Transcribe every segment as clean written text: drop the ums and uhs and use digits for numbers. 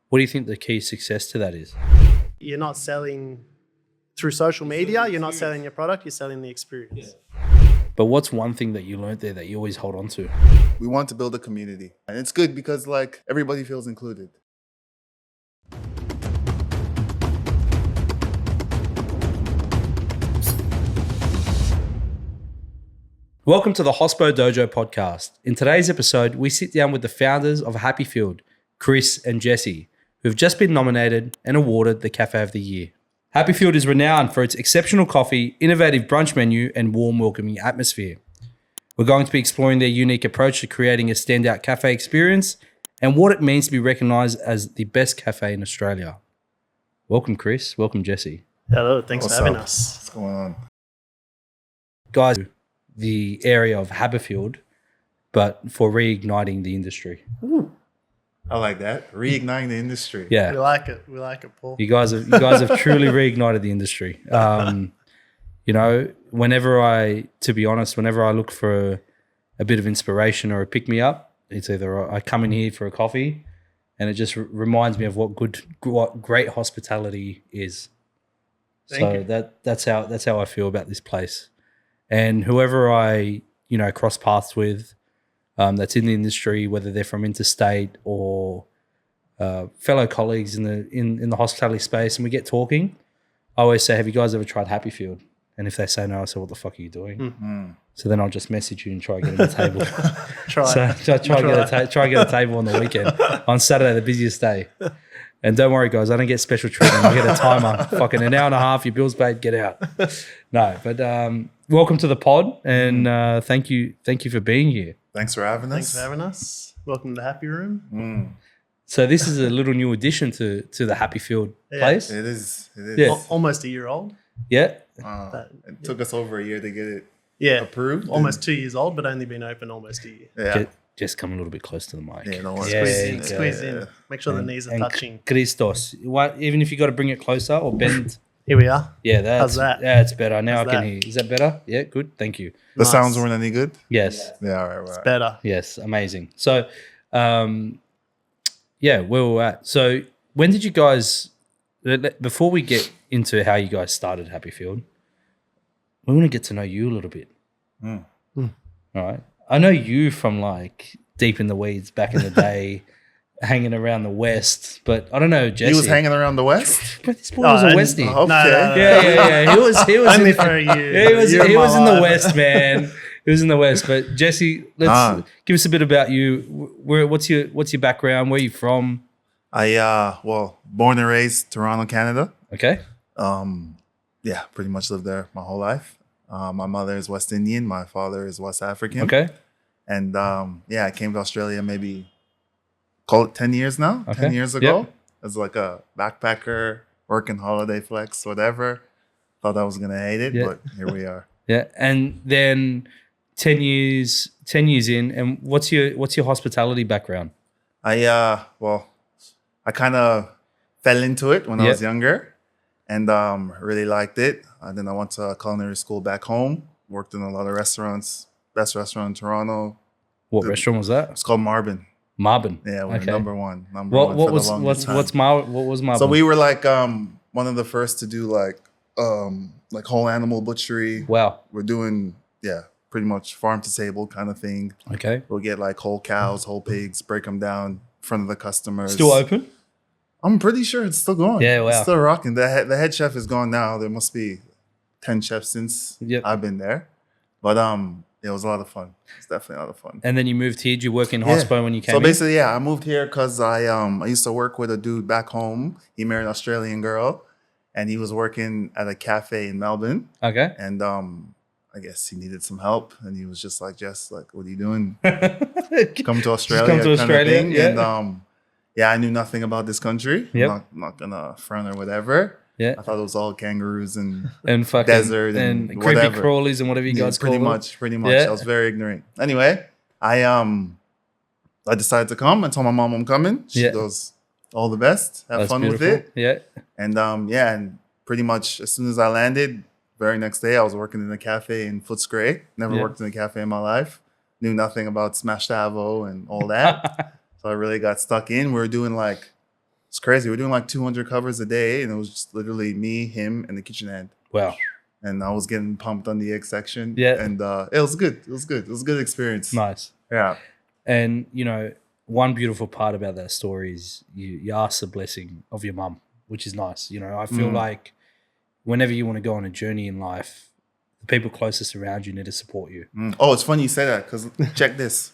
What do you think the key success to that is? You're not selling through social media. You're not selling your product. You're selling the experience. But what's one thing that you learned there that you always hold on to? We want to build a community. And it's good because like everybody feels included. Welcome to the Hospo Dojo Podcast. In today's episode, we sit down with the founders of Happyfield, Chris and Jesse, who have just been nominated and awarded the Cafe of the Year. Happyfield is renowned for its exceptional coffee, innovative brunch menu, and warm, welcoming atmosphere. We're going to be exploring their unique approach to creating a standout cafe experience and what it means to be recognised as the best cafe in Australia. Welcome, Chris. Welcome, Jesse. Hello. Thanks for having us. What's going on? Guys, the area of Happyfield, but for reigniting the industry. Ooh, I like that. Reigniting the industry. Yeah. we like it. We like it, Paul. You guys have truly reignited the industry. Whenever I look for a bit of inspiration or a pick me up, it's either I come in here for a coffee, and it just reminds me of what great hospitality is. Thank you. That's how I feel about this place, and whoever I cross paths with, that's in the industry, whether they're from interstate or fellow colleagues in the hospitality space, and we get talking, I always say, have you guys ever tried Happyfield? And if they say no, I say, what the fuck are you doing? Mm-hmm. So then I'll just message you and try to get a table. Try. Try to get a table on the weekend. On Saturday, the busiest day. And don't worry, guys, I don't get special treatment. I get a timer. Fucking an hour and a half, your bill's paid, get out. No, but welcome to the pod, and thank you for being here. Thanks for having us. Thanks for having us. Welcome to the Happy Room. So this is a little new addition to the Happyfield place. It is. Yeah. Almost a year old. Yeah. It took us over a year to get it Yeah. approved. Almost 2 years old, but only been open almost a year. Yeah. Just come a little bit close to the mic. Yeah, don't worry. Squeeze in. Make sure the knees are touching. Christos, even if you got to bring it closer or bend. Here we are. Yeah, How's that? Yeah, it's better. Now How's I can that? hear. Is that better? Yeah, good. Thank you. The Nice. sounds weren't any good? Yes. Yeah, all right. Better. Yes, amazing. So, where we're at. So, when did you guys? Before we get into how you guys started Happyfield, we want to get to know you a little bit. All right. I know you from like deep in the weeds back in the day, hanging around the West, but I don't know, Jesse. He was hanging around the West? But this boy was a Westie. Okay. No. Yeah. He was Only in, for a year. yeah, he was in the West. West, man. He was in the West. But Jesse, let's give us a bit about you. What's your background? Where are you from? Born and raised Toronto, Canada. Okay. Pretty much lived there my whole life. My mother is West Indian. My father is West African. Okay. And I came to Australia maybe, call it 10 years now, Okay. 10 years ago. Yep. As like a backpacker, working holiday flex, whatever. Thought I was going to hate it, but here we are. Yeah. And then 10 years in, and what's your hospitality background? I kind of fell into it when I was younger and really liked it. Then I went to culinary school back home, worked in a lot of restaurants, best restaurant in Toronto. What restaurant was that? It's called Marbin. Marbin. Yeah, we're number one. What was Marbin? So we were like one of the first to do like whole animal butchery. Wow. We're doing pretty much farm to table kind of thing. Okay. We'll get like whole cows, whole pigs, break them down in front of the customers. Still open? I'm pretty sure it's still going. Yeah, wow. It's still rocking. The head chef is gone now. There must be 10 chefs since I've been there. But it was a lot of fun. It's definitely a lot of fun. And then you moved here. Did you work in Hospo when you came So in? basically, I moved here because I used to work with a dude back home. He married an Australian girl, and he was working at a cafe in Melbourne. Okay. And I guess he needed some help, and he was just like, Jess, like, what are you doing? Come to Australia, Come to kind Australia, of thing. yeah. And I knew nothing about this country. Yep. I'm not gonna front or whatever. Yeah. I thought it was all kangaroos and fucking desert and creepy whatever. crawlies and whatever you guys call them. Pretty much. Yeah. I was very ignorant. Anyway, I decided to come. I told my mom I'm coming. She goes, all the best. Have That's fun beautiful. with it. Yeah. And and pretty much as soon as I landed, very next day I was working in a cafe in Footscray. Never worked in a cafe in my life. Knew nothing about smashed avo and all that. So I really got stuck in. We were doing like It's crazy. We're doing like 200 covers a day, and it was just literally me, him, and the kitchen hand. Wow. And I was getting pumped on the egg section. Yeah. And it was good. It was good. It was a good experience. Nice. Yeah. And, you know, one beautiful part about that story is you ask the blessing of your mum, which is nice. You know, I feel like whenever you want to go on a journey in life, the people closest around you need to support you. Oh, it's funny you say that because check this.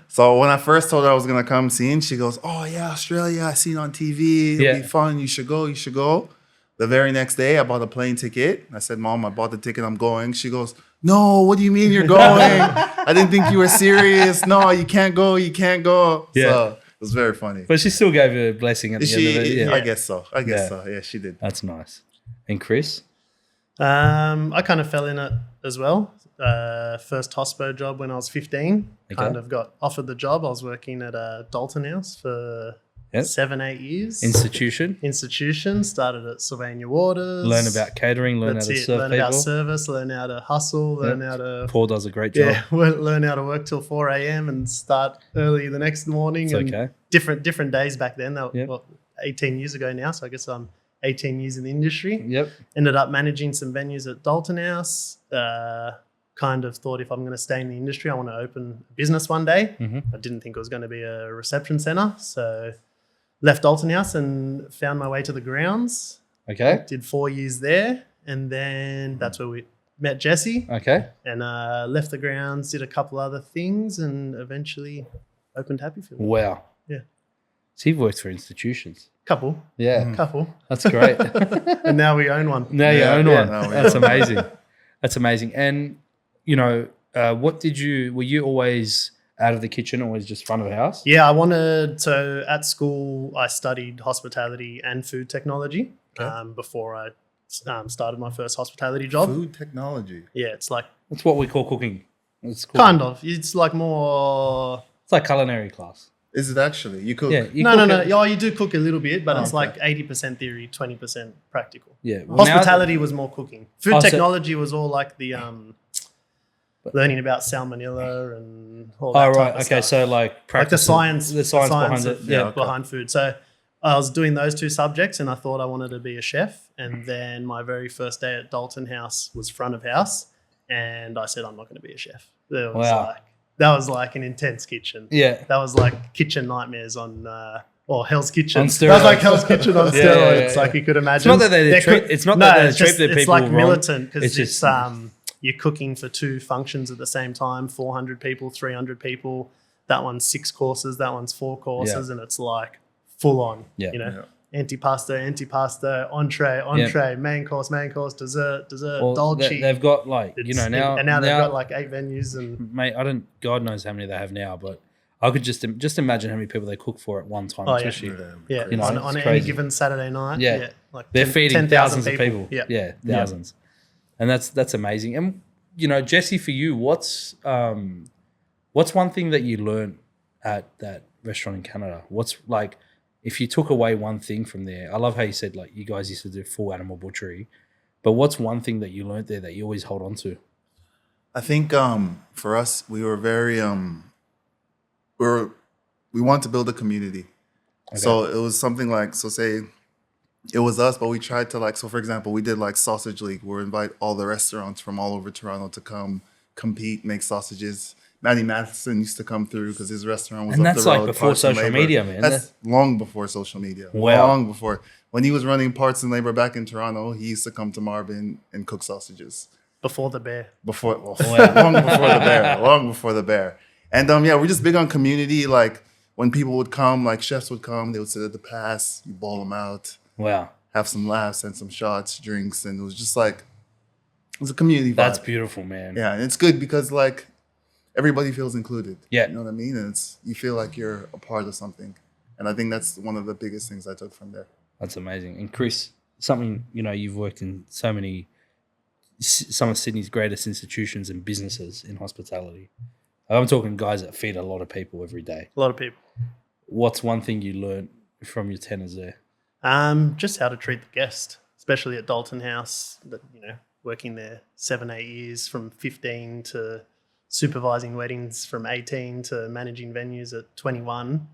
So when I first told her I was going to come see, she goes, oh, yeah, Australia. I seen it on TV. It'll be fun. You should go. You should go. The very next day, I bought a plane ticket. I said, Mom, I bought the ticket. I'm going. She goes, no, what do you mean you're going? I didn't think you were serious. No, you can't go. You can't go. Yeah. So it was very funny. But she still gave a blessing at the end of it. Yeah. I guess so. I guess so. Yeah, she did. That's nice. And Chris? I kind of fell in it as well. First hospo job when I was 15. Kind of got offered the job. I was working at a Dalton House for 7-8 years. Institution. Started at Sylvania Waters. Learn about catering, learn how to serve learn people. about service, learn how to hustle, learn how to... Paul does a great job. Yeah, learn how to work till 4 a.m. and start early the next morning. It's okay. Different days back then. They were 18 years ago now, so I guess I'm 18 years in the industry. Yep. Ended up managing some venues at Dalton House. Kind of thought if I'm going to stay in the industry, I want to open a business one day. I didn't think it was going to be a reception center, so left Dalton House and found my way to the grounds. Okay. Did 4 years there, and then that's where we met Jesse. Okay. And left the grounds, did a couple other things, and eventually opened Happyfield. Wow. Yeah. So you've worked for institutions. Couple. That's great. And now we own one. Now you own one. No, That's amazing. That's amazing. And, you know, were you always out of the kitchen, always just front of house? Yeah, so at school, I studied hospitality and food technology before I started my first hospitality job. Food technology. Yeah, it's like... That's what we call cooking. It's cool. Kind of. It's like more... It's like culinary class. Is it actually? You cook? Yeah. No. Oh, you do cook a little bit, but it's like 80% theory, 20% practical. Yeah. Well, hospitality was more cooking. Food technology was all like the learning about salmonella and all that type of stuff. So like the science behind it. Behind food. So I was doing those two subjects and I thought I wanted to be a chef. And then my very first day at Dalton House was front of house. And I said, I'm not going to be a chef. That was like an intense kitchen. Yeah. That was like kitchen nightmares on... or Hell's Kitchen. On steroids. That was like Hell's Kitchen on steroids, like you could imagine. It's not that they treat the people it's like wrong. militant because It's you're cooking for 2 functions at the same time, 400 people, 300 people. That one's 6 courses, that one's 4 courses, and it's like full on, antipasta, entree, main course, dessert, well, dolce. They've got like, now they've got like 8 venues and... Mate, God knows how many they have now, but I could just imagine how many people they cook for at one time. Especially, on any given Saturday night. Yeah, like they're feeding thousands of people. Yeah, thousands, and that's amazing. And Jesse, for you, what's one thing that you learned at that restaurant in Canada? What's like, if you took away one thing from there? I love how you said like you guys used to do full animal butchery, but what's one thing that you learned there that you always hold on to? I think for us, we were very we want to build a community. Okay. So it was something like, say it was us, but we tried to for example, we did like Sausage League. We invite all the restaurants from all over Toronto to come compete, make sausages. Matty Matheson used to come through because his restaurant was up the road. And that's like before social media, man. That's long before social media. Wow. Long before. When he was running Parts and Labor back in Toronto, he used to come to Marvin and cook sausages. Before the bear. Long before the bear. And we're just big on community. Like when people would come, like chefs would come, they would sit at the pass, you ball them out. Wow. Have some laughs and some shots, drinks. And it was just like, it was a community vibe. That's beautiful, man. Yeah. And it's good because like everybody feels included. Yeah. You know what I mean? And you feel like you're a part of something. And I think that's one of the biggest things I took from there. That's amazing. And Chris, something, you've worked in some of Sydney's greatest institutions and businesses in hospitality. I'm talking guys that feed a lot of people every day. A lot of people. What's one thing you learned from your tenures there? Just how to treat the guest, especially at Dalton House. Working there 7-8 years, from 15 to supervising weddings from 18 to managing venues at 21.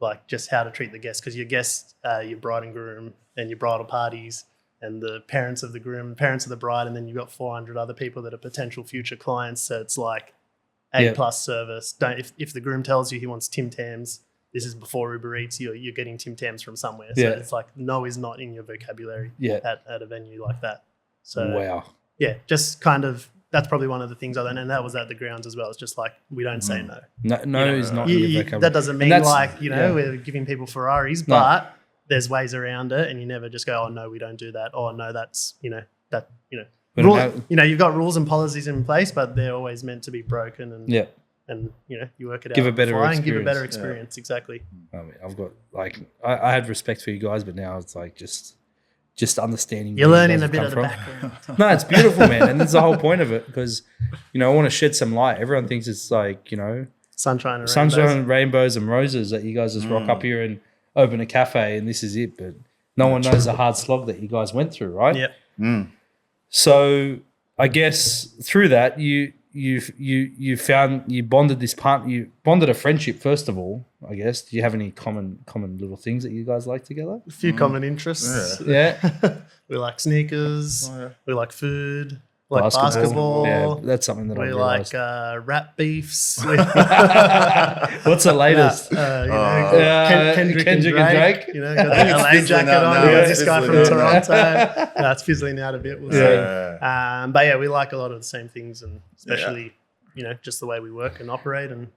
like just how to treat the guests, because your guests, your bride and groom and your bridal parties and the parents of the groom, parents of the bride, and then you've got 400 other people that are potential future clients. So it's like A+ service. If the groom tells you he wants Tim Tams, this is before Uber Eats, you're getting Tim Tams from somewhere. So it's like no is not in your vocabulary at a venue like that. So wow. Yeah, just kind of, that's probably one of the things I learned, and that was at the grounds as well. It's just like, we don't say no. No is not in your vocabulary. That doesn't mean like, we're giving people Ferraris, but there's ways around it, and you never just go, oh no, we don't do that. Oh no, that's, you've got rules and policies in place, but they're always meant to be broken, and and you work it out. Give a better experience. Exactly. I mean, I've got I had respect for you guys, but now it's like just understanding. You're learning a bit of the background. No, it's beautiful, man, and that's the whole point of it, because I want to shed some light. Everyone thinks it's like sunshine and rainbows and roses that you guys just rock up here and open a cafe and this is it, but no one knows the hard slog that you guys went through, right? Yeah. So I guess through that you bonded a friendship, first of all, I guess. Do you have any common little things that you guys like together? A few common interests. Yeah. We like sneakers. We like food. We like basketball. Yeah, that's something that I realized. We like rap beefs. What's the latest? Kendrick and Drake. Got the LA jacket on. We got this guy from Toronto. No, it's fizzling out a bit. We'll see. But yeah, we like a lot of the same things, and especially just the way we work and operate, and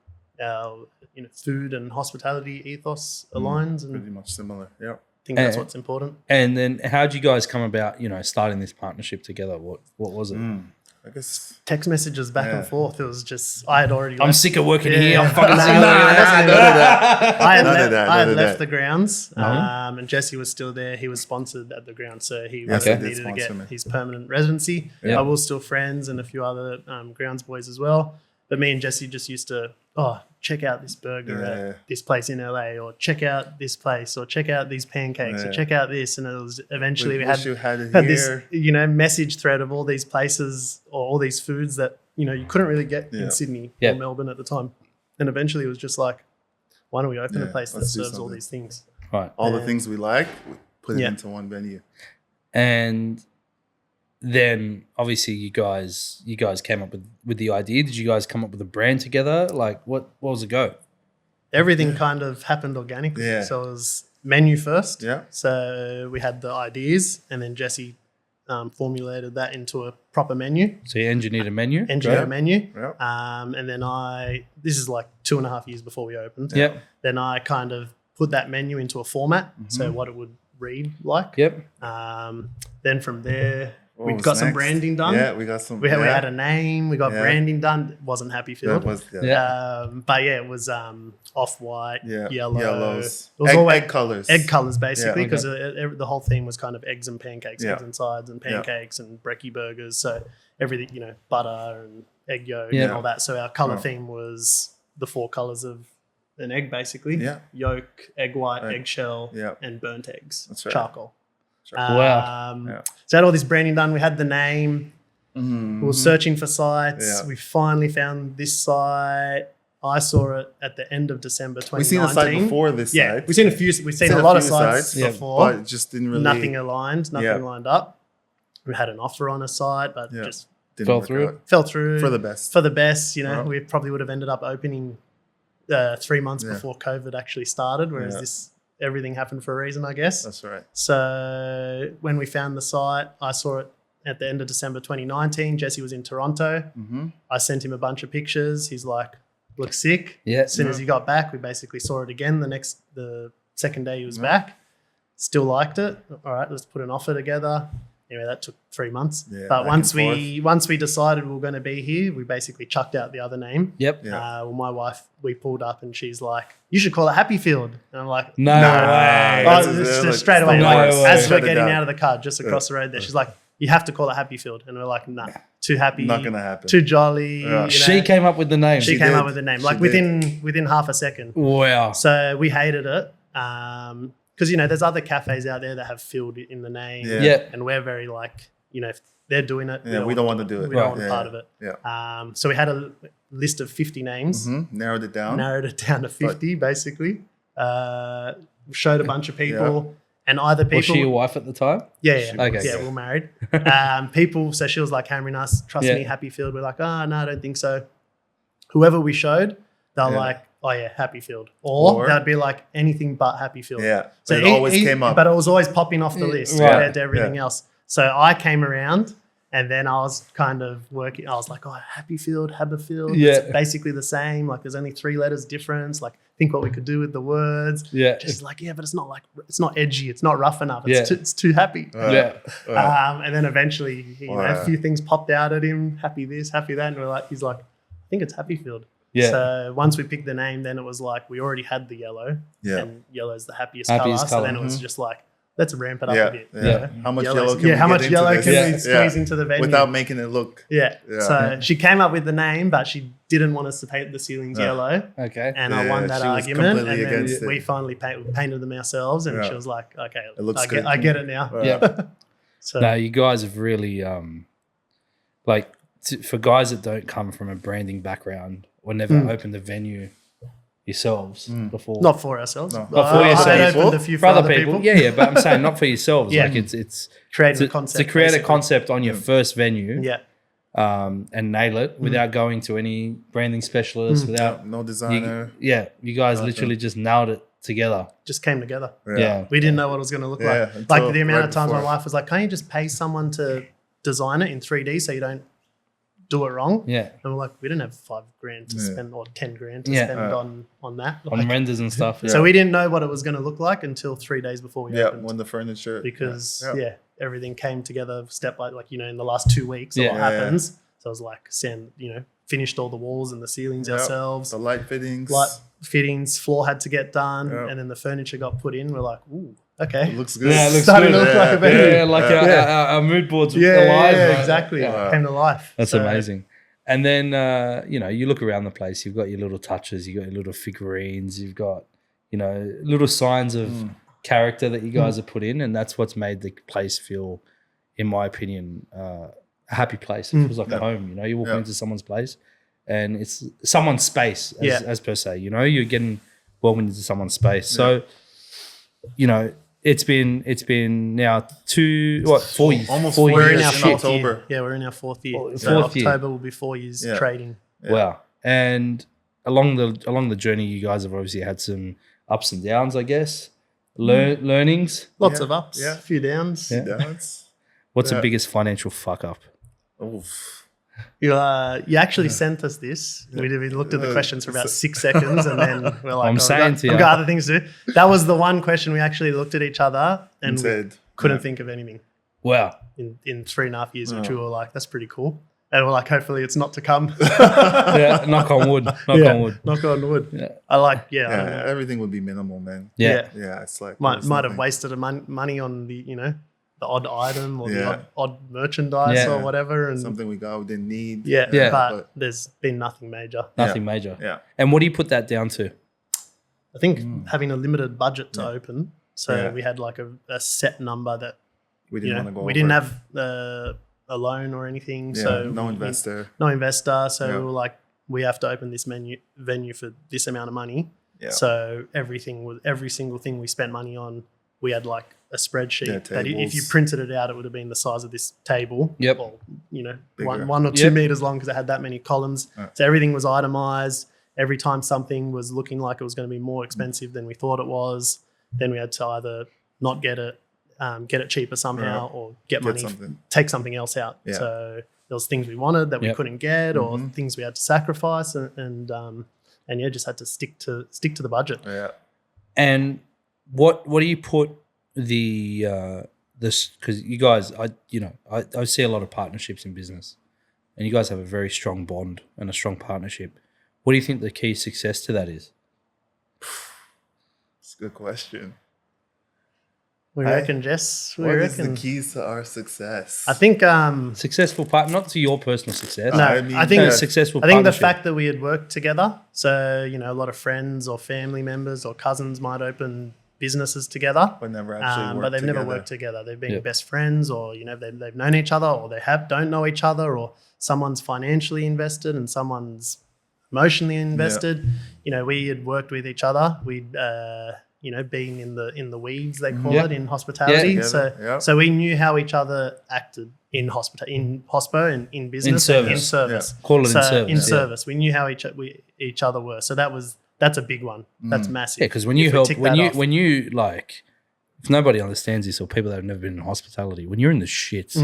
our food and hospitality ethos aligns, and pretty much similar. Yeah. I think that's what's important. And then how did you guys come about, starting this partnership together? What was it? I guess text messages back and forth. It was just, I had already I'm sick of working here. I'm fucking sick of I had left the grounds, and Jesse was still there. He was sponsored at the grounds, so he needed to get his permanent residency. I was still friends and a few other grounds boys as well. But me and Jesse just used to, check out this burger at this place in LA, or check out this place, or check out these pancakes, or check out this. And it was eventually we had this, message thread of all these places or all these foods that, you couldn't really get in Sydney or Melbourne at the time. And eventually it was just like, why don't we open a place that serves all these things? Right. All the things we like, put it into one venue. And then obviously you guys came up with the idea. Did you guys come up with a brand together? Like what was the go? Everything kind of happened organically. Yeah. So it was menu first. Yeah. So we had the ideas, and then Jesse formulated that into a proper menu. So you engineered a menu? A menu. Yep. And then this is like 2.5 years before we opened. Yep. Then I kind of put that menu into a format, so what it would read like. Yep. Then from there, we got some branding done. Yeah, we got some. We had a name. We got branding done. It wasn't Happyfield. But it was off-white, yellows. It was egg colors. Egg colors, basically, because the whole theme was kind of eggs and pancakes, eggs and sides and pancakes and brekkie burgers. So everything, butter and egg yolk and all that. So our color theme was the 4 colors of an egg, basically. Yeah. Yolk, egg white, eggshell, and burnt eggs. That's right. Charcoal. Wow. So I had all this branding done. We had the name. We were searching for sites. Yeah. We finally found this site. I saw it at the end of December 2019. We've seen the site before this site. We've seen a lot of sites before. But it just didn't really... Nothing aligned. Nothing lined up. We had an offer on a site, but just... Fell through. For the best. For the best. We probably would have ended up opening 3 months before COVID actually started, whereas everything happened for a reason, I guess. That's right. So when we found the site, I saw it at the end of December 2019. Jesse was in Toronto. I sent him a bunch of pictures. He's like, looks sick. Yeah. As soon as he got back, we basically saw it again the second day he was back. Still liked it. All right, let's put an offer together. Anyway, that took 3 months. Yeah, but once we decided we were going to be here, we basically chucked out the other name. Yep. Well, my wife, we pulled up and she's like, "You should call it Happyfield." And I'm like, "No way!" Just straight away. As we're getting out of the car, just across the road there, she's like, "You have to call it Happyfield." And we're like, "Nah, too happy, not gonna happen. Too jolly." Yeah. She came up with the name. She came up with the name, like within half a second. Wow. So we hated it. Because, there's other cafes out there that have field in the name. Yeah. And we're very if they're doing it, we don't want to do it. We don't want part of it. Yeah. So we had a list of 50 names. Narrowed it down to 50, basically. showed a bunch of people, and either people. Was she your wife at the time? Yeah. Okay. Yeah, we were married. People, so she was like hammering us, trust me, Happyfield. We're like, oh, no, I don't think so. Whoever we showed, they're like, oh yeah, Happyfield. Or they'd be like anything but Happyfield. Yeah. So it always came up. But it was always popping off the list compared to everything else. So I came around and then I was kind of working. I was like, oh, Happyfield, Haberfield. Yeah. It's basically the same. Like there's only 3 letters difference. Like think what we could do with the words. Yeah. Just like, but it's not edgy. It's not rough enough. It's too happy. And then eventually, a few things popped out at him. Happy this, happy that. And he's like, I think it's Happyfield. Yeah. So once we picked the name, then it was like we already had the yellow. Yeah. And yellow's the happiest color. So then it was just like, let's ramp it up a bit. Yeah. How much yellow can we squeeze into the venue? Without making it look. Yeah. So she came up with the name, but she didn't want us to paint the ceilings yellow. Okay. And I won that argument. And then we finally painted them ourselves. And she was like, okay, I get it now. Yeah. So no, you guys have really, for guys that don't come from a branding background or never opened the venue yourselves before. Not for ourselves. No. Not for yourselves. I opened a few for other people. Yeah, but I'm saying not for yourselves. Like it's creating a concept. To create a concept on your first venue. Yeah. And nail it without going to any branding specialist, without no designer. You guys literally just nailed it together. Just came together. Yeah. We didn't know what it was going to look like. Like the amount of times my wife was like, can't you just pay someone to design it in 3D so you don't do it wrong? Yeah. And we're like, we didn't have $5,000 to spend or $10,000 to spend on that. On renders and stuff. So we didn't know what it was going to look like until 3 days before we opened. When the furniture. Because everything came together step by in the last 2 weeks. A lot happens. So I was like, finished all the walls and the ceilings ourselves. The light fittings. Floor had to get done, and then the furniture got put in. We're like, ooh, okay. It looks good. Yeah, it looks starting good. to look like a venue. Our mood boards alive. Yeah, exactly. Came to life. That's amazing. And then, you look around the place, you've got your little touches, you've got your little figurines, you've got, little signs of character that you guys have put in, and that's what's made the place feel, in my opinion, a happy place. It feels like a home, you walk into someone's place and it's someone's space as per se, you're getting welcomed into someone's space. So, it's been now 4 years. Almost 4 years in October. Year. Yeah, we're in our 4th year. October will be 4 years trading. Yeah. Wow. And along the journey, you guys have obviously had some ups and downs, I guess. Learnings. Lots of ups, a few downs. What's the biggest financial fuck up? Oof. You actually sent us this. We looked at the questions for about 6 seconds, and then we're like, I've got other things to do. That was the one question we actually looked at each other and said, couldn't think of anything. Wow. In 3.5 years, which we were like, that's pretty cool. And we're like, hopefully it's not to come. Knock on wood. Knock on wood. Yeah. I like, everything would be minimal, man. Yeah. It's like might have wasted money on the, the odd item or the odd merchandise or whatever. And something we didn't need. But there's been nothing major. Nothing major. Yeah. And what do you put that down to? I think having a limited budget to open. So we had like a set number that we didn't want to go over. We didn't have a loan or anything. So no investor. So we were like, we have to open this venue for this amount of money. Yeah. So every single thing we spent money on, we had like a spreadsheet that if you printed it out, it would have been the size of this table. Yep. Or, 1 or 2 meters long because it had that many columns. So everything was itemized. Every time something was looking like it was going to be more expensive than we thought it was, then we had to either not get it, get it cheaper somehow, or get money, take something else out. Yeah. So there was things we wanted that we couldn't get, or things we had to sacrifice, and just had to stick to the budget. Yeah. And what do you put this, because you guys, I see a lot of partnerships in business, and you guys have a very strong bond and a strong partnership. What do you think the key success to that is? It's a good question. What do you reckon, Jess? What is the keys to our success? I think successful part, not to your personal success. No, I think successful. I think the fact that we had worked together, so a lot of friends or family members or cousins might open businesses together, but never actually but they've never worked together. They've been best friends, or they've known each other, or they don't know each other, or someone's financially invested and someone's emotionally invested. You know, we had worked with each other. We'd you know, been in the weeds, they call it, in hospitality. So we knew how each other acted in hospo and in business, in service. Call it in service. In service, we knew how each other were. So that's a big one. That's massive. Yeah, because when you like, if nobody understands this or people that have never been in hospitality, when you're in the shits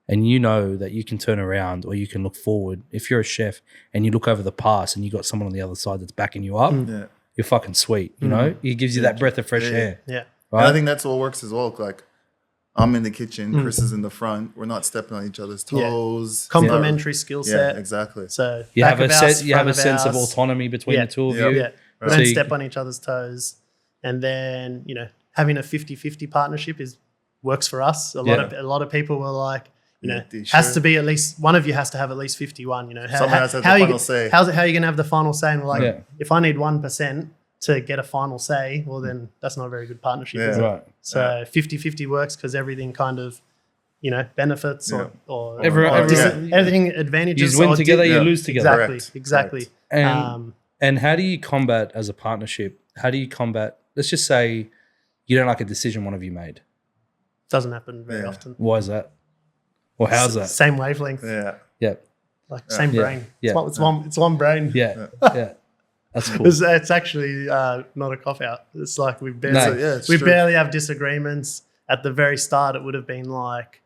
and you know that you can turn around or you can look forward, if you're a chef and you look over the past and you got someone on the other side that's backing you up, you're fucking sweet. You know, it gives you that breath of fresh air. Yeah. Right? And I think that's what works as well. Like, I'm in the kitchen, Chris is in the front. We're not stepping on each other's toes. Complementary skill set. Yeah, exactly. So you have a sense of autonomy between the two of you. Yeah. We don't step on each other's toes. And then, you know, having a 50-50 partnership works for us. A lot of people were like, you know, has to be at least one of you has to have at least 51. You know, how are you going to have the final say? And we're like, if I need 1% to get a final say, well, then that's not a very good partnership. Is it? Right. So 50-50 works because everything kind of, you know, benefits or everything advantages. You win together, you lose together. Exactly. And how do you combat as a partnership? How do you combat? Let's just say you don't like a decision one of you made. Doesn't happen very often. Why is that? Or how's that? Same wavelength. Yeah. Like same brain. Yeah. It's one brain. Yeah. That's cool. It's actually not a cop out. It's like we barely have disagreements. At the very start, it would have been like,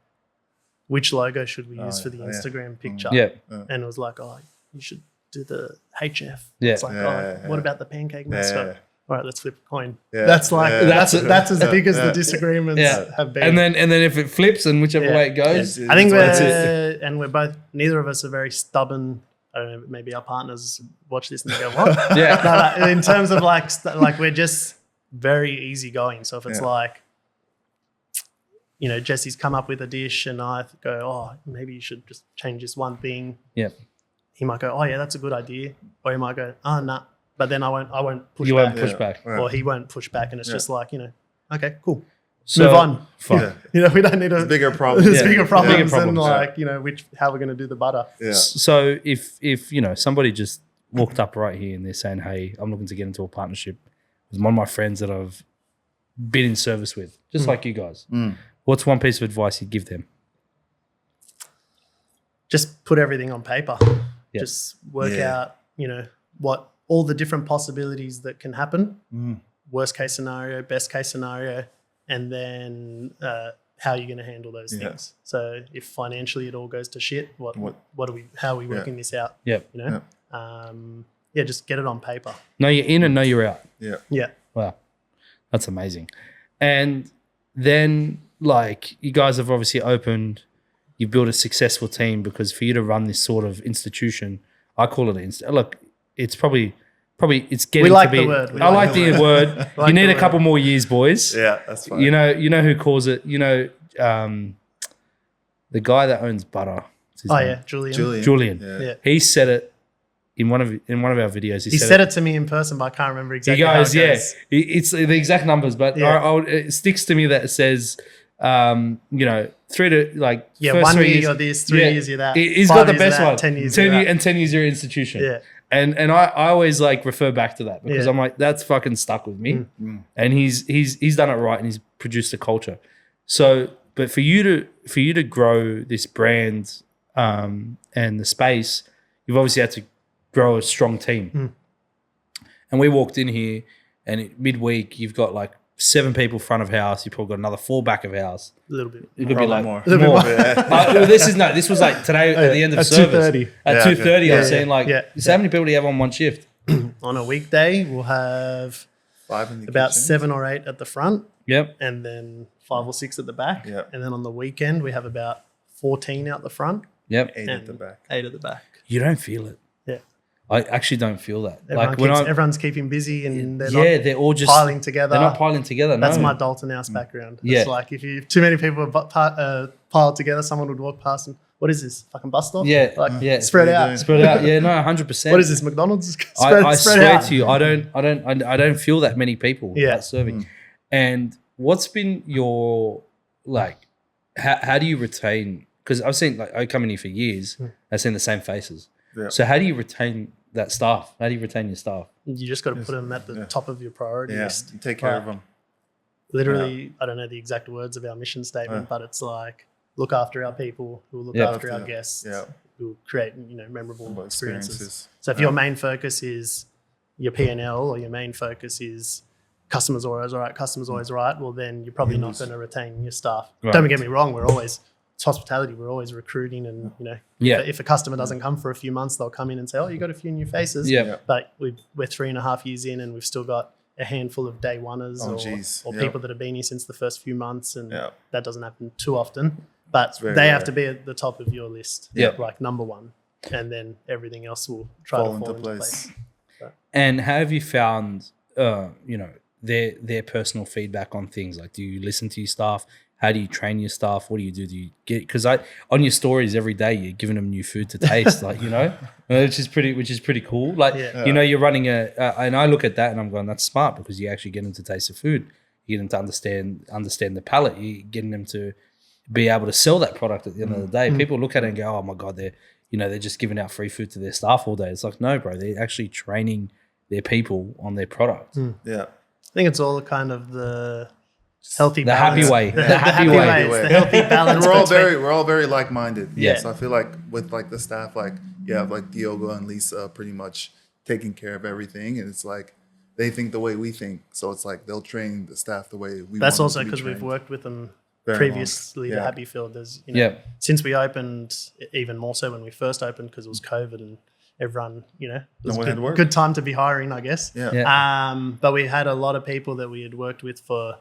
which logo should we use for the Instagram picture? And it was like, oh, you should do the HF. It's like, what about the pancake mascot? All right, let's flip a coin. That's like that's as big as the disagreements have been. And then if it flips and whichever way it goes, I think we're both. Neither of us are very stubborn. I don't know. Maybe our partners watch this and they go, "What?" No, in terms of like we're just very easygoing. So if it's like, you know, Jesse's come up with a dish and I go, "Oh, maybe you should just change this one thing." Yeah. He might go, "Oh yeah, that's a good idea," or he might go, "Oh nah." But then I won't push back. You won't push back. Or he won't push back. And it's just like, you know, okay, cool. So, move on. You know, we don't need bigger problems. There's bigger problems than like, you know, how we're going to do the butter. Yeah. So if, you know, somebody just walked up right here and they're saying, hey, I'm looking to get into a partnership with one of my friends that I've been in service with, just like you guys. What's one piece of advice you'd give them? Just put everything on paper. Just work out, you know, what all the different possibilities that can happen, worst case scenario, best case scenario, and then how you're going to handle those things. So if financially it all goes to shit, how are we working this out? You know, just get it on paper. Know you're in and know you're out. Yeah. Wow, that's amazing. And then like you guys have obviously you built a successful team because for you to run this sort of institution, I call it look. It's probably it's getting we like to be. The word. I like the word. You need a couple more years, boys. Yeah, that's fine. You know who calls it. You know, the guy that owns butter. Julian. Yeah. He said it in one of our videos. He said it to me in person, but I can't remember exactly. He goes, it's the exact numbers, but it sticks to me that it says, you know, 3 to like 1 year you're this, 3 years you're that. He's got the best one. 10 years, 10 years your institution. Yeah. And I always like refer back to that because I'm like, that's fucking stuck with me. And he's done it right and he's produced a culture. So, but for you to grow this brand and the space, you've obviously had to grow a strong team. And we walked in here and midweek you've got like 7 people front of house. You probably got another 4 back of house. A little bit. It could be like more. This was like today at the end of service. 2:30. At 2:30, I was saying like, so how many people do you have on one shift? On a weekday, we'll have 5 in the about kitchen. 7 or 8 at the front. Yep. And then 5 or 6 at the back. Yep. And then on the weekend, we have about 14 out the front. Yep. 8 at the back. 8 at the back. You don't feel it. Yeah. I actually don't feel that. Everyone's keeping busy and they're all just piling together. They're not piling together. That's my Dalton House background. Yeah. It's like if too many people are piled together, someone would walk past and, what is this? Fucking bus stop? Yeah. Spread out. Spread out. Yeah, no, 100%. What is this, McDonald's? I swear out. to you, I don't feel that many people serving. And what's been your like? How do you retain? Because I've seen like I come in here for years. I've seen the same faces. Yeah. So how do you retain that staff? How do you retain your staff? You just got to put them at the top of your priority list. You take care of them. Literally, I don't know the exact words of our mission statement, but it's like, look after our people, who will look after our guests, who will create, memorable experiences. So if your main focus is your P&L, or your main focus is customers always right, well, then you're probably not going to retain your staff. Right. Don't get me wrong, it's hospitality, we're always recruiting, and if a customer doesn't come for a few months, they'll come in and say, oh, you got a few new faces. But we're 3.5 years in, and we've still got a handful of day oneers or people that have been here since the first few months, and that doesn't happen too often, but they have to be at the top of your list, like number one, and then everything else will fall into place. And how have you found their personal feedback on things? Like, do you listen to your staff? How do you train your staff? What do you do? Do you get, because on your stories every day you're giving them new food to taste, which is pretty cool. Like, you're running and I look at that and I'm going, that's smart, because you actually get them to taste the food. You get them to understand the palate. You're getting them to be able to sell that product at the end of the day. People look at it and go, oh my God, they're just giving out free food to their staff all day. It's like, no, bro, they're actually training their people on their product. Yeah. I think it's all kind of the healthy balance. Happy way. The happy way. It's the healthy balance. We're all very like-minded. Yeah. So I feel like with like the staff, like you have like Diogo and Lisa pretty much taking care of everything, and it's like they think the way we think. So it's like they'll train the staff the way we. That's also because we've worked with them previously to Happyfield. There's since we opened, even more so when we first opened, because it was COVID and everyone, it was a good time to be hiring, I guess. But we had a lot of people that we had worked with for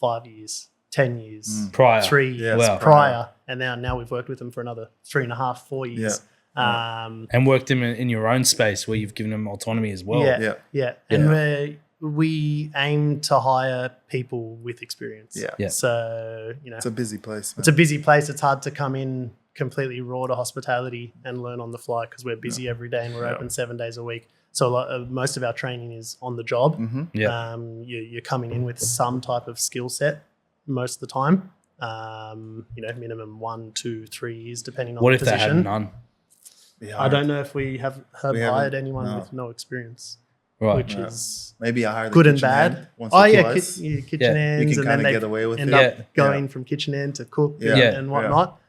5 years, 10 years, prior, 3 years prior, and now we've worked with them for another 3.5, 4 years. And worked them in your own space where you've given them autonomy as well. And we aim to hire people with experience. So it's a busy place, man. It's a busy place. It's hard to come in completely raw to hospitality and learn on the fly, because we're busy every day and we're open 7 days a week. So most of our training is on the job. You're coming in with some type of skill set most of the time. Minimum 1, 2, 3 years, depending on the position. What if they had none? I don't know if we have hired anyone with no experience. Right. Which is maybe I hired good and bad. Kitchen hands, and then they get away with end up going from kitchen end to cook and whatnot.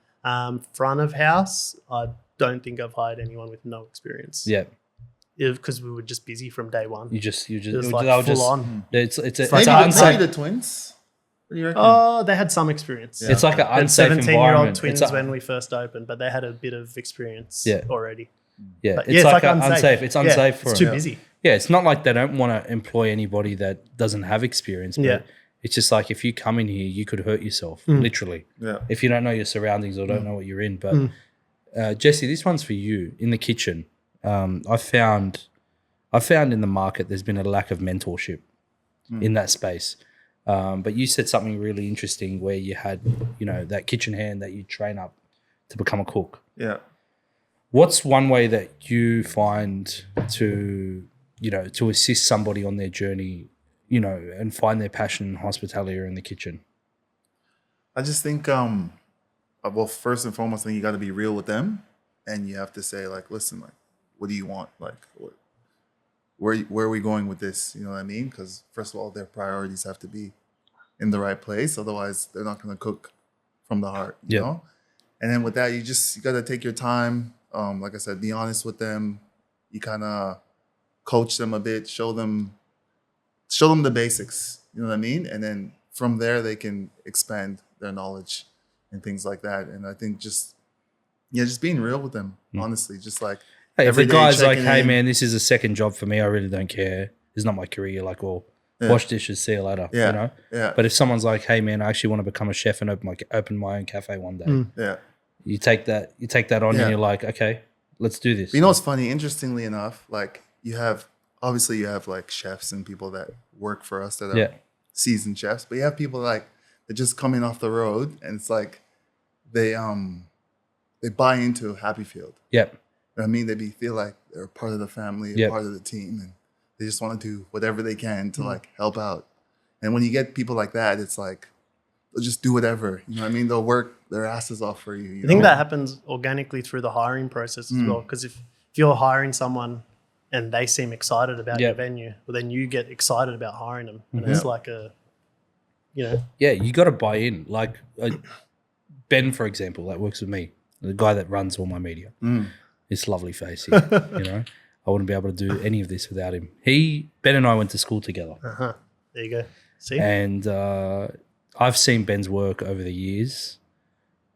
Front of house, I don't think I've hired anyone with no experience. Because we were just busy from day one. You just it was like full on. It's maybe the twins. What do you reckon? Oh, they had some experience. It's like an unsafe 17-year-old twins when we first opened, but they had a bit of experience already. It's like unsafe. It's unsafe for it's too busy. Yeah, it's not like they don't want to employ anybody that doesn't have experience, but it's just like if you come in here, you could hurt yourself, literally. If you don't know your surroundings or don't know what you're in. But Jesse, this one's for you. In the kitchen, I found in the market there's been a lack of mentorship in that space. But you said something really interesting where you had, that kitchen hand that you train up to become a cook. Yeah. What's one way that you find to assist somebody on their journey, and find their passion in hospitality or in the kitchen? I just think, first and foremost, I think you got to be real with them, and you have to say, like, listen, like, what do you want? Like, where are we going with this? You know what I mean? Because first of all, their priorities have to be in the right place. Otherwise, they're not going to cook from the heart, you know? And then with that, you got to take your time. Like I said, be honest with them. You kind of coach them a bit, show them the basics, you know what I mean? And then from there, they can expand their knowledge and things like that. And I think just being real with them, honestly, just like, hey, if the guy's like, hey, man, this is a second job for me, I really don't care. It's not my career. Like, well, wash dishes, see you later, you know? Yeah. But if someone's like, hey, man, I actually want to become a chef and open my own cafe one day. You take that on and you're like, okay, let's do this. You know what's funny? Interestingly enough, like you have like chefs and people that work for us that are seasoned chefs, but you have people like that just coming off the road, and it's like they buy into Happyfield. I mean, they feel like they're a part of the family, a part of the team, and they just want to do whatever they can to like help out. And when you get people like that, it's like they'll just do whatever. You know what I mean? They'll work their asses off for you. I think that happens organically through the hiring process as well. Because if you're hiring someone and they seem excited about your venue, well, then you get excited about hiring them. And it's like a, Yeah, you got to buy in. Like Ben, for example, that works with me, the guy that runs all my media. This lovely face here, I wouldn't be able to do any of this without him. Ben and I went to school together. There you go. See? And I've seen Ben's work over the years,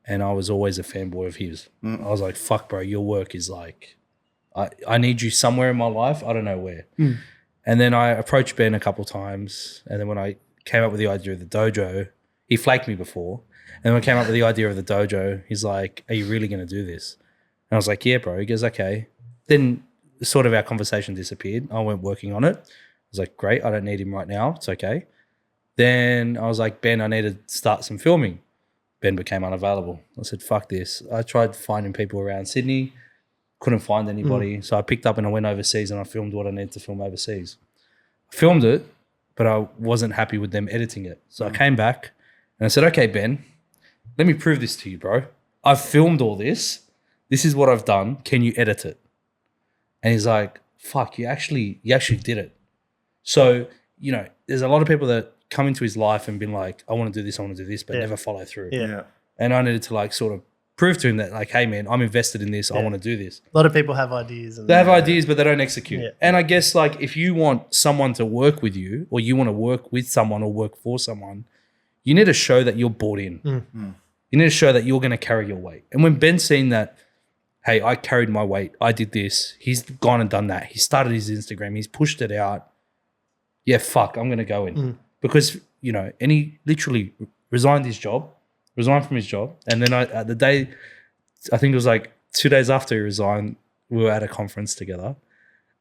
and I was always a fanboy of his. I was like, fuck, bro, your work is like, I need you somewhere in my life. I don't know where. And then I approached Ben a couple of times, and then when I came up with the idea of the dojo, he flaked me before. And when I came up with the idea of the dojo, he's like, are you really going to do this? And I was like, yeah, bro. He goes, okay. Then sort of our conversation disappeared. I went working on it. I was like, great, I don't need him right now. It's okay. Then I was like, Ben, I need to start some filming. Ben became unavailable. I said, fuck this. I tried finding people around Sydney, couldn't find anybody. So I picked up and I went overseas and I filmed what I needed to film overseas. I filmed it, but I wasn't happy with them editing it. So I came back and I said, okay, Ben, let me prove this to you, bro. I've filmed all this. This is what I've done. Can you edit it? And he's like, fuck, you actually did it. So, there's a lot of people that come into his life and been like, I want to do this, but never follow through. Yeah. And I needed to like sort of prove to him that like, hey man, I'm invested in this. I want to do this. A lot of people have ideas. They have ideas, but they don't execute. Yeah. And I guess like if you want someone to work with you or you want to work with someone or work for someone, you need to show that you're bought in. You need to show that you're going to carry your weight. And when Ben's seen that, hey, I carried my weight, I did this, he's gone and done that. He started his Instagram, he's pushed it out. Yeah, fuck, I'm going to go in. Because, and he literally resigned from his job. And then I think it was like 2 days after he resigned, we were at a conference together.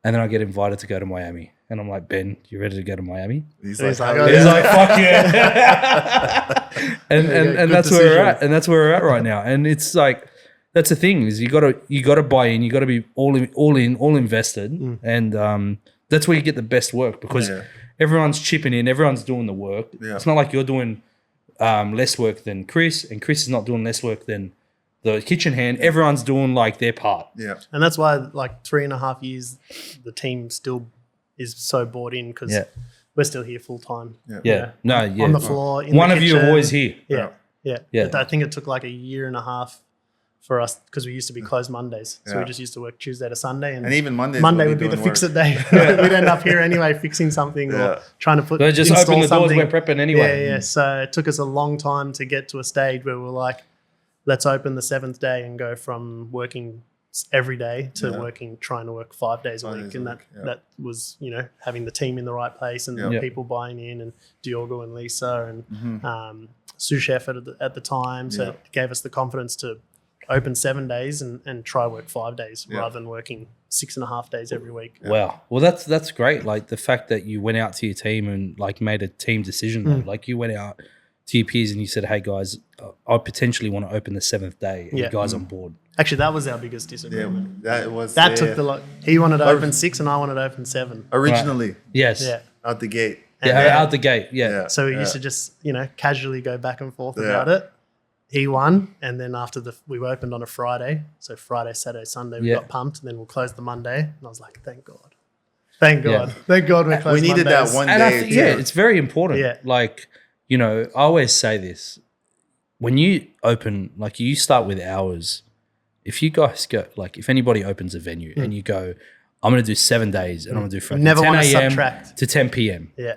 And then I get invited to go to Miami. And I'm like, Ben, you ready to go to Miami? He's like, fuck yeah. and that's where we're at. And that's where we're at right now. And it's like, that's the thing is you gotta buy in. You gotta be all invested, and that's where you get the best work because everyone's chipping in, everyone's doing the work. Yeah. It's not like you're doing less work than Chris, and Chris is not doing less work than the kitchen hand. Everyone's doing like their part. Yeah, and that's why like 3.5 years, the team still is so bought in because we're still here full time. On the floor. In One the of you are always here. Yeah. I think it took like 1.5 years for us because we used to be closed Mondays. So we just used to work Tuesday to Sunday. And even Monday would be the fix-it day. We'd end up here anyway fixing something or trying to put just open the doors, we're prepping anyway. Yeah. So it took us a long time to get to a stage where we're like, let's open the 7th day and go from working every day to trying to work 5 days a week. And that was, having the team in the right place and people buying in and Diogo and Lisa and sous chef at the time. So it gave us the confidence to open 7 days and try work 5 days rather than working 6.5 days every week. Wow. Well, that's great. Like the fact that you went out to your team and like made a team decision. Like you went out to your peers and you said, hey guys, I potentially want to open the 7th day. And you guys on board. Actually, that was our biggest disagreement. That took the lot. He wanted to open 6 and I wanted to open 7. Originally. Right. Yes. Yeah. Out the gate. Out the gate. Yeah. So we used to just, casually go back and forth about it. He won, and then after we opened on a Friday, so Friday, Saturday, Sunday, we got pumped, and then we'll close the Monday. And I was like, thank God. Thank God we're closed. We needed Mondays. that one and day. It's very important. Yeah. Like, I always say this. When you open, like you start with hours, if you guys go, like if anybody opens a venue and you go, I'm going to do 7 days and I'm going to do from 10 a.m. to 10 p.m. Yeah.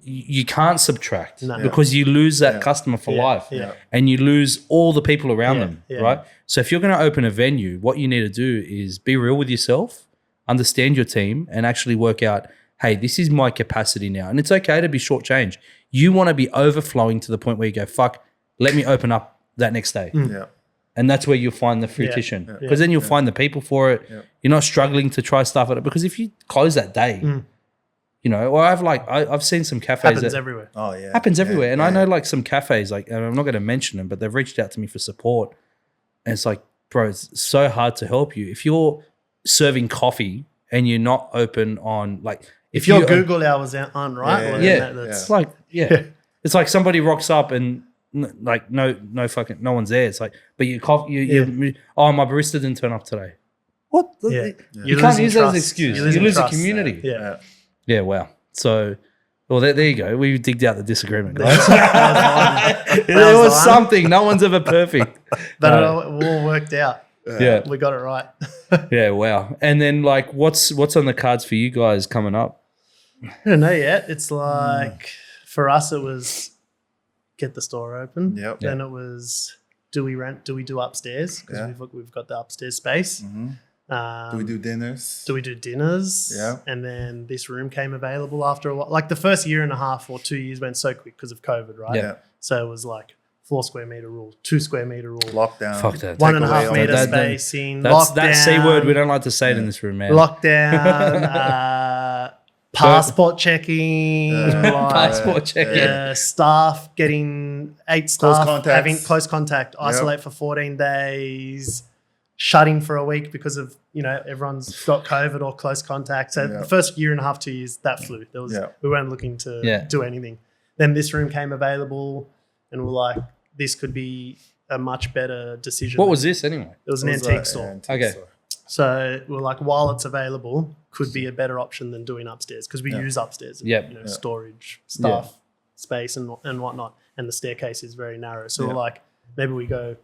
You can't subtract because you lose that customer for life and you lose all the people around them, right? So if you're going to open a venue, what you need to do is be real with yourself, understand your team and actually work out, hey, this is my capacity now. And it's okay to be shortchanged. You want to be overflowing to the point where you go, fuck, let me open up that next day. And that's where you'll find the fruition because then you'll find the people for it. You're not struggling to try stuff at it because if you close that day, or I've seen some cafes happens everywhere. Oh yeah, happens everywhere. And I know like some cafes, like, and I'm not going to mention them, but they've reached out to me for support. And it's like, bro, it's so hard to help you if you're serving coffee and you're not open on like if your Google hours aren't right. It's like it's like somebody rocks up and like no one's there. It's like, but my barista didn't turn up today. What? Yeah. You can't use that as an trust. excuse. You losing lose a trust. community. Yeah. Yeah, wow. So, well, there you go. We digged out the disagreement, guys. That There was was the one. something. No one's ever perfect. But No. it all worked out. Yeah. We got it right. Yeah, wow. And then, like, what's on the cards for you guys coming up? I don't know yet. It's like for us, it was get the store open. Yep. Then it was do we rent? Do we do upstairs? Because we've got the upstairs space. Do we do dinners? Do we do dinners? Yeah. And then this room came available after a while. Like the first year and a half or 2 years went so quick because of COVID, right? Yeah. So it was like 4 square meter rule, 2 square meter rule, Lockdown. Fuck that. 1.5 meter that- spacing, That's lockdown. that C word. We don't like to say it in this room, man. Lockdown, passport checking, Passport checking. staff getting 8 staff contacts. having close contact, isolate for 14 days, shutting for a week because of everyone's got COVID or close contact. So the first year and a half, 2 years, that flew. There was we weren't looking to do anything. Then this room came available, and we're like, this could be a much better decision. What was this anyway? It was an antique store. Okay. So we're like, while it's available, could be a better option than doing upstairs because we use upstairs, storage, stuff, space, and whatnot. And the staircase is very narrow. So we're like, maybe we go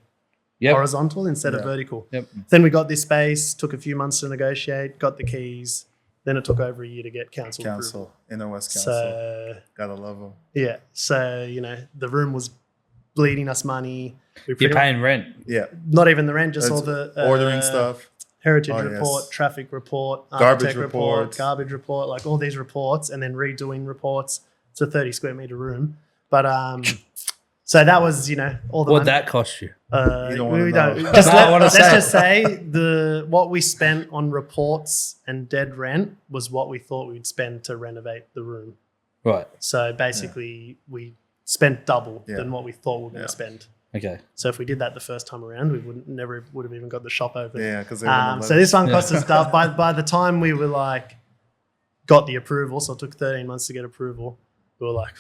horizontal instead of vertical. Yep. Then we got this space, took a few months to negotiate, got the keys. Then it took over a year to get council approval. Inner West Council. So Gotta love them. yeah, so the room was bleeding us money. You're paying rent. Yeah. Not even the rent, just all the ordering stuff. heritage report, traffic report, Garbage architect report. garbage report, like all these reports, and then redoing reports. It's a 30 square meter room, but so that was all the What'd money. that cost you? You don't wanna we know. don't. Just No, I wanna let's say. just say what we spent on reports and dead rent was what we thought we'd spend to renovate the room. Right. So basically, we spent double than what we thought we were going to spend. Okay. So if we did that the first time around, we never would have even got the shop open. Yeah, because so this one cost us stuff. By the time we were like got the approval, so it took 13 months to get approval. We were like,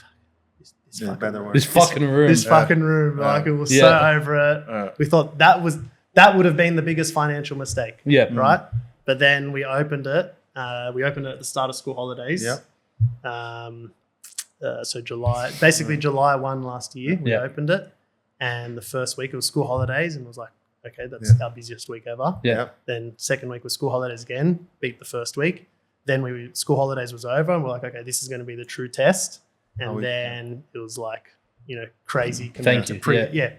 this fucking room. This fucking room. This fucking room. Like it was so over it. We thought that would have been the biggest financial mistake. Yeah. Right. But then we opened it. We opened it at the start of school holidays. Yep. So July 1 last year, we opened it. And the first week it was school holidays, and it was like, okay, that's our busiest week ever. Yeah. Then second week was school holidays again, beat the first week. Then school holidays was over, and we're like, okay, this is going to be the true test. And then it was like, crazy compared to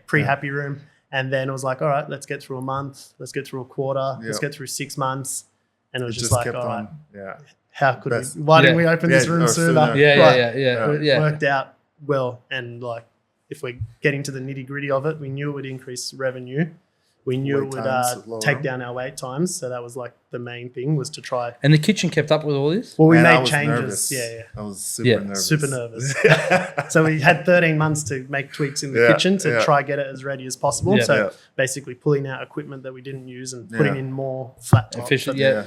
pre-happy room. And then it was like, all right, let's get through a month, let's get through a quarter, let's get through 6 months. And it was just like, all right, how could we? Why didn't we open this room sooner? It worked out well, and like, if we're getting to the nitty gritty of it, we knew it would increase revenue. We knew it would take down our wait times. So that was like the main thing, was to try. And the kitchen kept up with all this? Well, we I made was changes. nervous. I was super nervous. So we had 13 months to make tweaks in the kitchen to try get it as ready as possible. Basically pulling out equipment that we didn't use and putting in more flat top,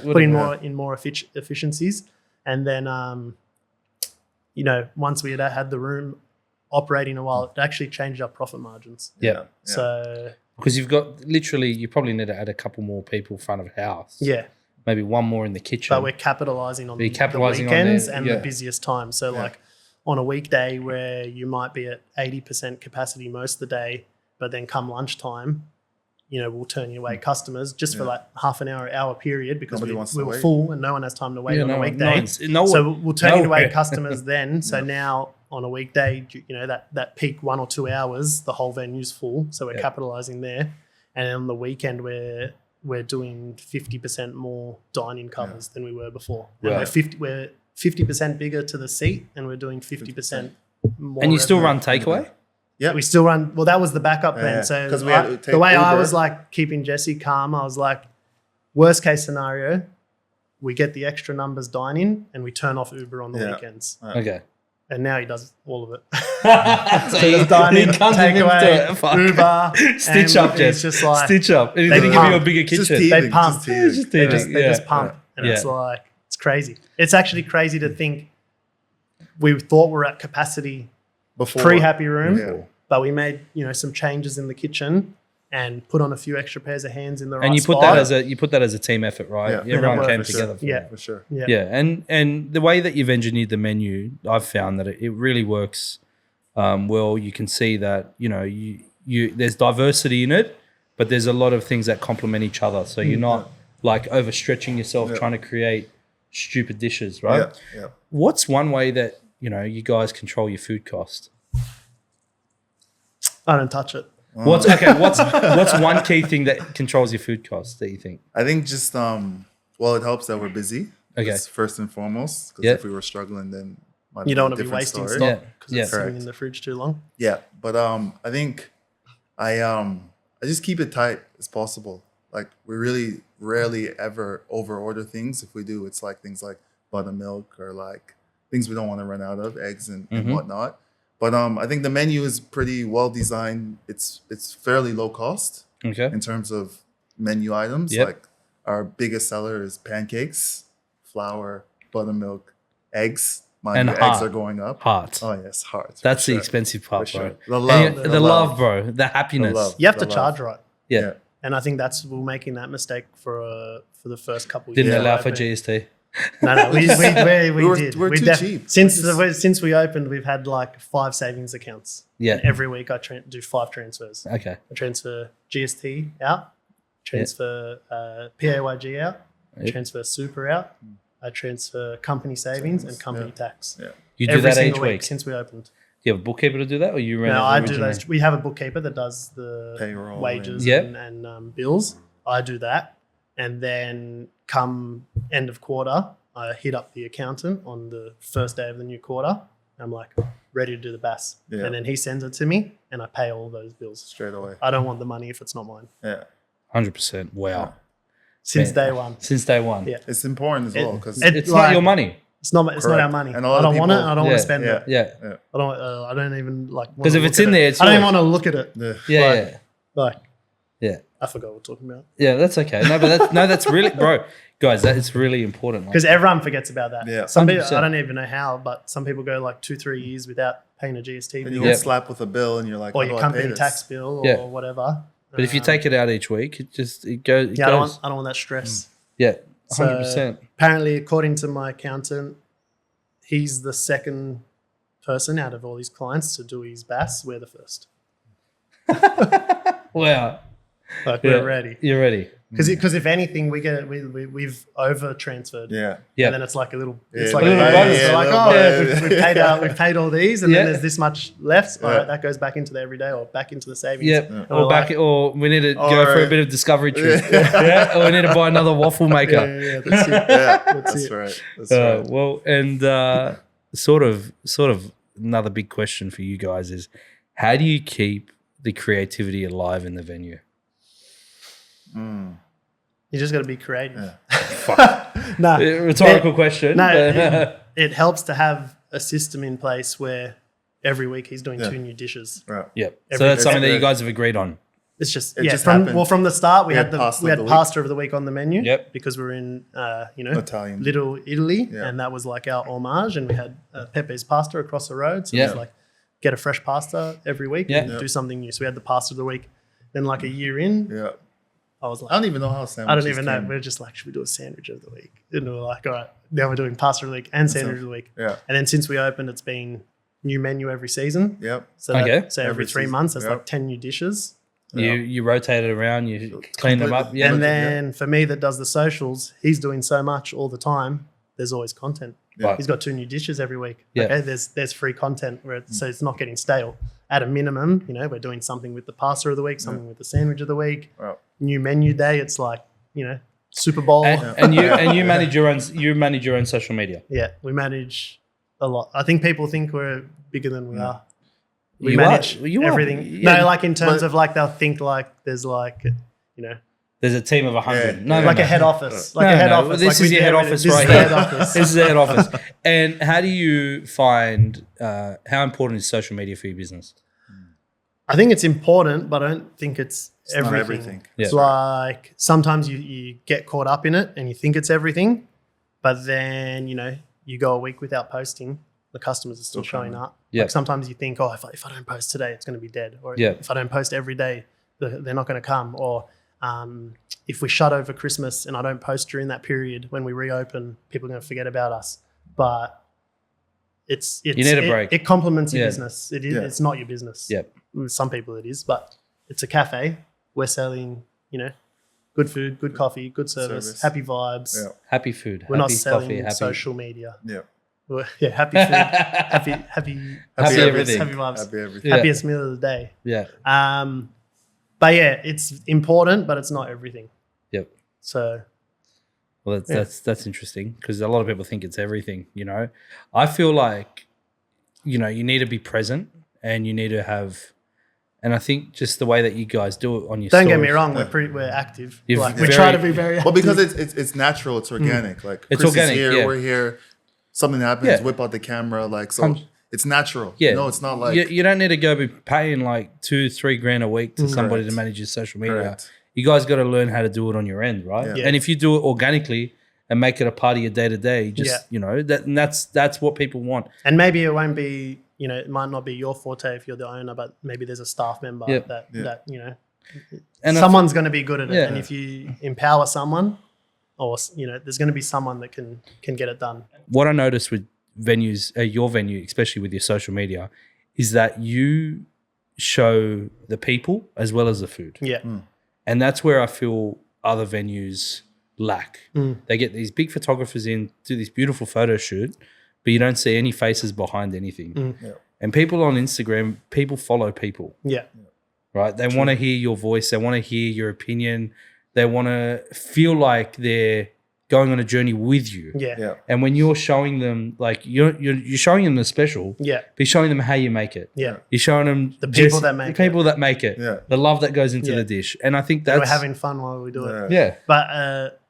putting more efficiencies. And then, once we had the room operating a while, it actually changed our profit margins. So because you probably need to add a couple more people front of house. Yeah. Maybe one more in the kitchen. But we're capitalizing on the weekends and the busiest time. So like on a weekday where you might be at 80% capacity most of the day, but then come lunchtime, we'll turn you away customers just for like half an hour period because we were full and no one has time to wait on a weekday. So we'll turn you away customers then. So now on a weekday, that peak 1 or 2 hours, the whole venue's full. So we're capitalizing there. And on the weekend, we're doing 50% more dine-in covers than we were before. And we're 50% bigger to the seat, and we're doing 50% more. And you still run takeaway? Yeah, we still run. Well, that was the backup plan. So the way I was like keeping Jesse calm, I was like, worst case scenario, we get the extra numbers dine-in and we turn off Uber on the weekends. Okay. And now he does all of it. So there's dine-in, takeaway, Uber, stitch up, Jess. Just like stitch up. It didn't give you a bigger kitchen. They pump. They Just just pump. And it's like, it's crazy. It's actually crazy to think we thought we're at capacity before pre-happy room, but we made some changes in the kitchen and put on a few extra pairs of hands in the right And you put spot. that as a team effort, right? Yeah. Everyone Yeah, came for together. sure. For For sure. that. Yeah, and the way that you've engineered the menu, I've found that it really works well. You can see that you there's diversity in it, but there's a lot of things that complement each other. So you're not like overstretching yourself trying to create stupid dishes, right? Yeah. What's one way that you guys control your food cost? I don't touch it. What's one key thing that controls your food costs that you think? I think just it helps that we're busy. Okay. That's first and foremost, because if we were struggling, then You don't want to be wasting stock because it's sitting in the fridge too long. Yeah, but I think I just keep it tight as possible. Like we really rarely ever over order things. If we do, it's like things like buttermilk or like things we don't want to run out of, eggs and whatnot. But I think the menu is pretty well designed. It's fairly low cost in terms of menu items. Yep. Like our biggest seller is pancakes, flour, buttermilk, eggs. And eggs are going up. Heart. Oh yes, heart. That's the expensive part, For bro. sure. The love, The love, bro. The happiness. The love. You have to charge right. Yeah. And I think we're making that mistake for the first couple of Didn't years. allow for GST. No, we did. We're too cheap. Since we opened, we've had like 5 savings accounts. Yeah. And every week I do 5 transfers. Okay. I transfer GST out, transfer PAYG out, transfer super out, I transfer company savings and company tax. Yeah. You do Every that single each week? since we opened. Do you have a bookkeeper to do that, or you run No, it I do originally? those. We have a bookkeeper that does the Payroll, wages and- and bills. I do that. And then come end of quarter, I hit up the accountant on the first day of the new quarter. I'm like, ready to do the BAS. Yeah. And then he sends it to me and I pay all those bills. Straight away. I don't want the money if it's not mine. Yeah. 100%. Wow. Since Man. day one. Since day one. Yeah. It's important as well because It's not your money. It's not our Correct. money. And a I lot of don't want it. people- I don't want to spend it. Yeah. I don't even like. Because if it's in there, it's I don't even yours. want to look at it. Yeah. Like, Yeah. I forgot what we're talking about. Yeah, that's okay. No, but that's really, bro, guys, it's really important. Like, Because everyone forgets about that. Yeah. Some people, 100%. I don't even know how, but some people go like 2-3 years without paying a GST And bill you get slapped with a bill and you're like, or how your do I pay company this? tax bill or Yeah. whatever. But if you take it out each week, it goes. Yeah, I don't want that stress. Yeah, So 100%. apparently, according to my accountant, he's the second person out of all his clients to do his BAS. We're the first. Wow. Like Yeah. we're ready. You're ready. Because if anything, we've over transferred. Yeah. Yeah. And then it's like a little, Yeah, it's like a a little bonus. bonus. They're like, little oh, bonus. we've paid all these, and Yeah. then there's this much left. All Yeah. right, that goes back into the everyday or back into the savings. Yeah. And Or we're back, like, or we need to go Or- for a bit of discovery trip. Yeah. Or we need to buy another waffle maker. yeah, that's it. Yeah. That's That's it. right. That's right. Well, and sort of another big question for you guys is, how do you keep the creativity alive in the venue? You just got to be creative. Yeah. No, Rhetorical question. no, but- it helps to have a system in place where every week he's doing 2 new dishes. Right. yeah. So Every- that's something that you every- guys have agreed on. It's just It just from happened. the start we had pasta we had of the week. pasta of the week on the menu. Yep. Because we're in Italian. Little Italy, Yeah. and that was like our homage, and we had Pepe's pasta across the road. So it Yeah. was like get a fresh pasta every week Yeah. and Yeah. do something new. So we had the pasta of the week. Then like a year in, Yeah. I was like, I don't even know how sandwiches I don't even know. came. We're just like, should we do a sandwich of the week? And we were like, all right, now we're doing pasta of the week and sandwich of the week. Yeah. And then since we opened, it's been new menu every season. Yep. So Okay. so every Every 3 season. months, there's Yep. like 10 new dishes. You rotate it around, you clean them up. Completely. Yeah. And then for me that does the socials, he's doing so much all the time. There's always content. Right. He's got 2 new dishes every week. Yeah. Okay, there's free content so it's not getting stale. At a minimum, we're doing something with the pasta of the week, something with the sandwich of the week. Wow. New menu day. It's like Super Bowl. And you manage your own social media. Yeah, we manage a lot. I think people think we're bigger than we are. We You manage are. You are. everything. Yeah. No, like in terms But- of like they'll think like there's like There's a team of 100. Yeah. No, like no. a head office. Like No, a head no, office. This like is your head office this right is the here. head office. This is the head office. And how do you find how important is social media for your business? I think it's important, but I don't think it's not everything. everything. It's Yeah. like sometimes you get caught up in it and you think it's everything, but then you go a week without posting, the customers are still showing up. Yeah. Like sometimes you think, oh, if I don't post today, it's going to be dead, or Yeah. if I don't post every day, they're not going to come. Or if we shut over Christmas and I don't post during that period, when we reopen, people are going to forget about us. But it's you need a break. It complements your business. It is. Yeah. It's not your business. Yep. With some people it is, but it's a cafe. We're selling, good food, good coffee, good service. Happy vibes. Yeah. Happy food. We're happy not selling coffee, happy social media. Yeah. Happy food, happy everything. happy vibes, Happy everything. happiest meal of the day. Yeah. But yeah, it's important, but it's not everything. Yep. So, well, that's interesting because a lot of people think it's everything. I feel like, you need to be present and you need to have, and I think just the way that you guys do it on your. Don't get me wrong, we're active. We very, try to be very active. Well, because it's natural, it's organic. Like it's Chris organic. Is here, yeah. We're here. Something happens, whip out the camera, it's natural. Yeah. No, it's not like you don't need to go be paying like $2-3 a week to somebody to manage your social media. Correct. You guys got to learn how to do it on your end, right? Yeah. And if you do it organically and make it a part of your day to day, that's what people want. And maybe it won't be, it might not be your forte if you're the owner, but maybe there's a staff member that and someone's going to be good at it. Yeah. And if you empower someone, or there's going to be someone that can get it done. What I noticed with venues, your venue, especially with your social media, is that you show the people as well as the food. Yeah. And that's where I feel other venues lack. They get these big photographers in, do this beautiful photo shoot, but you don't see any faces behind anything. Yeah. And people on Instagram, people follow people. Yeah. Right? They want to hear your voice. They want to hear your opinion. They want to feel like they're going on a journey with you. Yeah. And when you're showing them, like you're showing them the special, but you're showing them how you make it. Yeah. You're showing them the people that make it. Yeah. The love that goes into the dish. And I think that's we're having fun while we do it. Yeah. But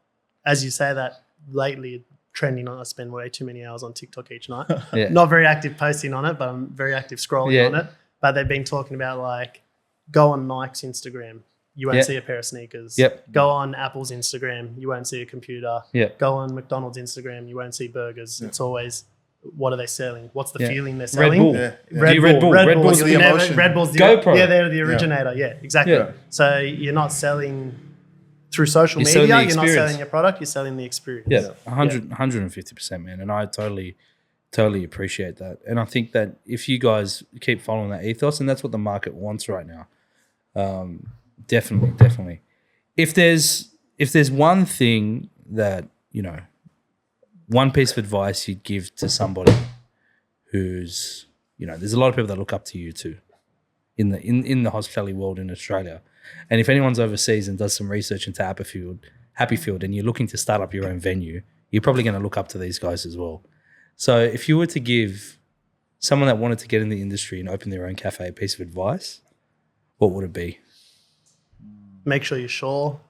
as you say that, lately trending on, I spend way too many hours on TikTok each night. Not very active posting on it, but I'm very active scrolling on it. But they've been talking about like go on Nike's Instagram. You won't see a pair of sneakers. Yep. Go on Apple's Instagram. You won't see a computer. Yep. Go on McDonald's Instagram. You won't see burgers. It's always, what are they selling? What's the feeling they're selling? Red Bull. Yeah. Red Bull. Red Bull's the emotion. Red Bull's the GoPro. Yeah, they're the originator. Yeah, exactly. Yeah. So you're not selling through social You're selling media. the You're not experience. selling your product. You're selling the experience. Yeah, 150%, man. And I totally appreciate that. And I think that if you guys keep following that ethos, and that's what the market wants right now, definitely. If there's one thing that, one piece of advice you'd give to somebody who's, there's a lot of people that look up to you too in the hospitality world in Australia. And if anyone's overseas and does some research into Happyfield and you're looking to start up your own venue, you're probably going to look up to these guys as well. So if you were to give someone that wanted to get in the industry and open their own cafe a piece of advice, what would it be? Make sure you're sure. What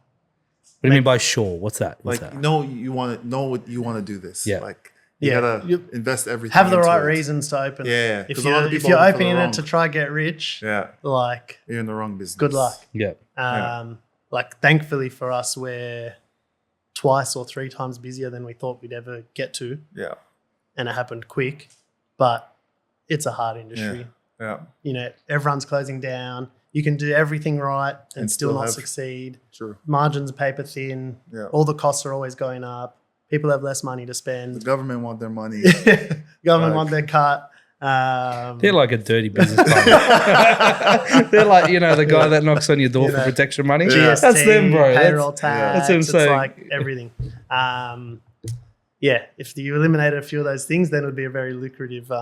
do you mean by sure? What's that? You want to know what you want to do this. Yeah. Like you gotta invest everything. Have the into right it. reasons to open. Yeah. If you're opening it to try get rich, like you're in the wrong business. good luck. Yeah. Like thankfully for us, we're twice or 3 times busier than we thought we'd ever get to. Yeah. And it happened quick, but it's a hard industry. Yeah. Everyone's closing down. You can do everything right and still not have- succeed. True. Margins are paper thin. Yeah. All the costs are always going up. People have less money to The spend. government want their money. Government want their cut. They're like a dirty business partner. They're like, the guy that knocks on your door for protection money. GST, That's them, bro. Payroll tax. that's what I'm it's saying. like everything. If you eliminated a few of those things, then it would be a very lucrative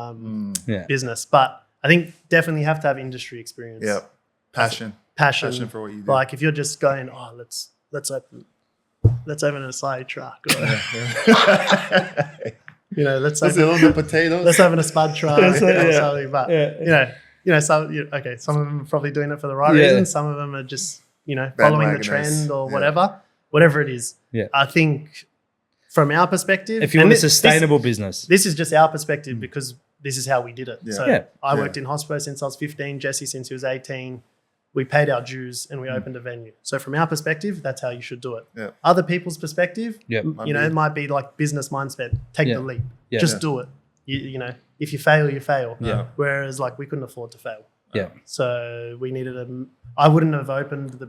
business. But I think definitely have to have industry experience. Yeah. Passion for what you do. Like if you're just going, let's open a side truck. Or, let's a little bit of potatoes. let's open a spud truck or something. But some of them are probably doing it for the right reasons. Some of them are just following the trend or whatever it is. Yeah. I think from our perspective, If you want a sustainable business. this is just our perspective because this is how we did it. Yeah. So I worked in Hospo since I was 15, Jesse since he was 18. We paid our dues and we opened a venue. So from our perspective, that's how you should do it. Yeah. Other people's perspective, Yep. it might be like business mindset. Take the leap. Yeah. Just do it. If you fail, you fail. Yeah. Whereas like we couldn't afford to fail. Yeah. So we needed I wouldn't have opened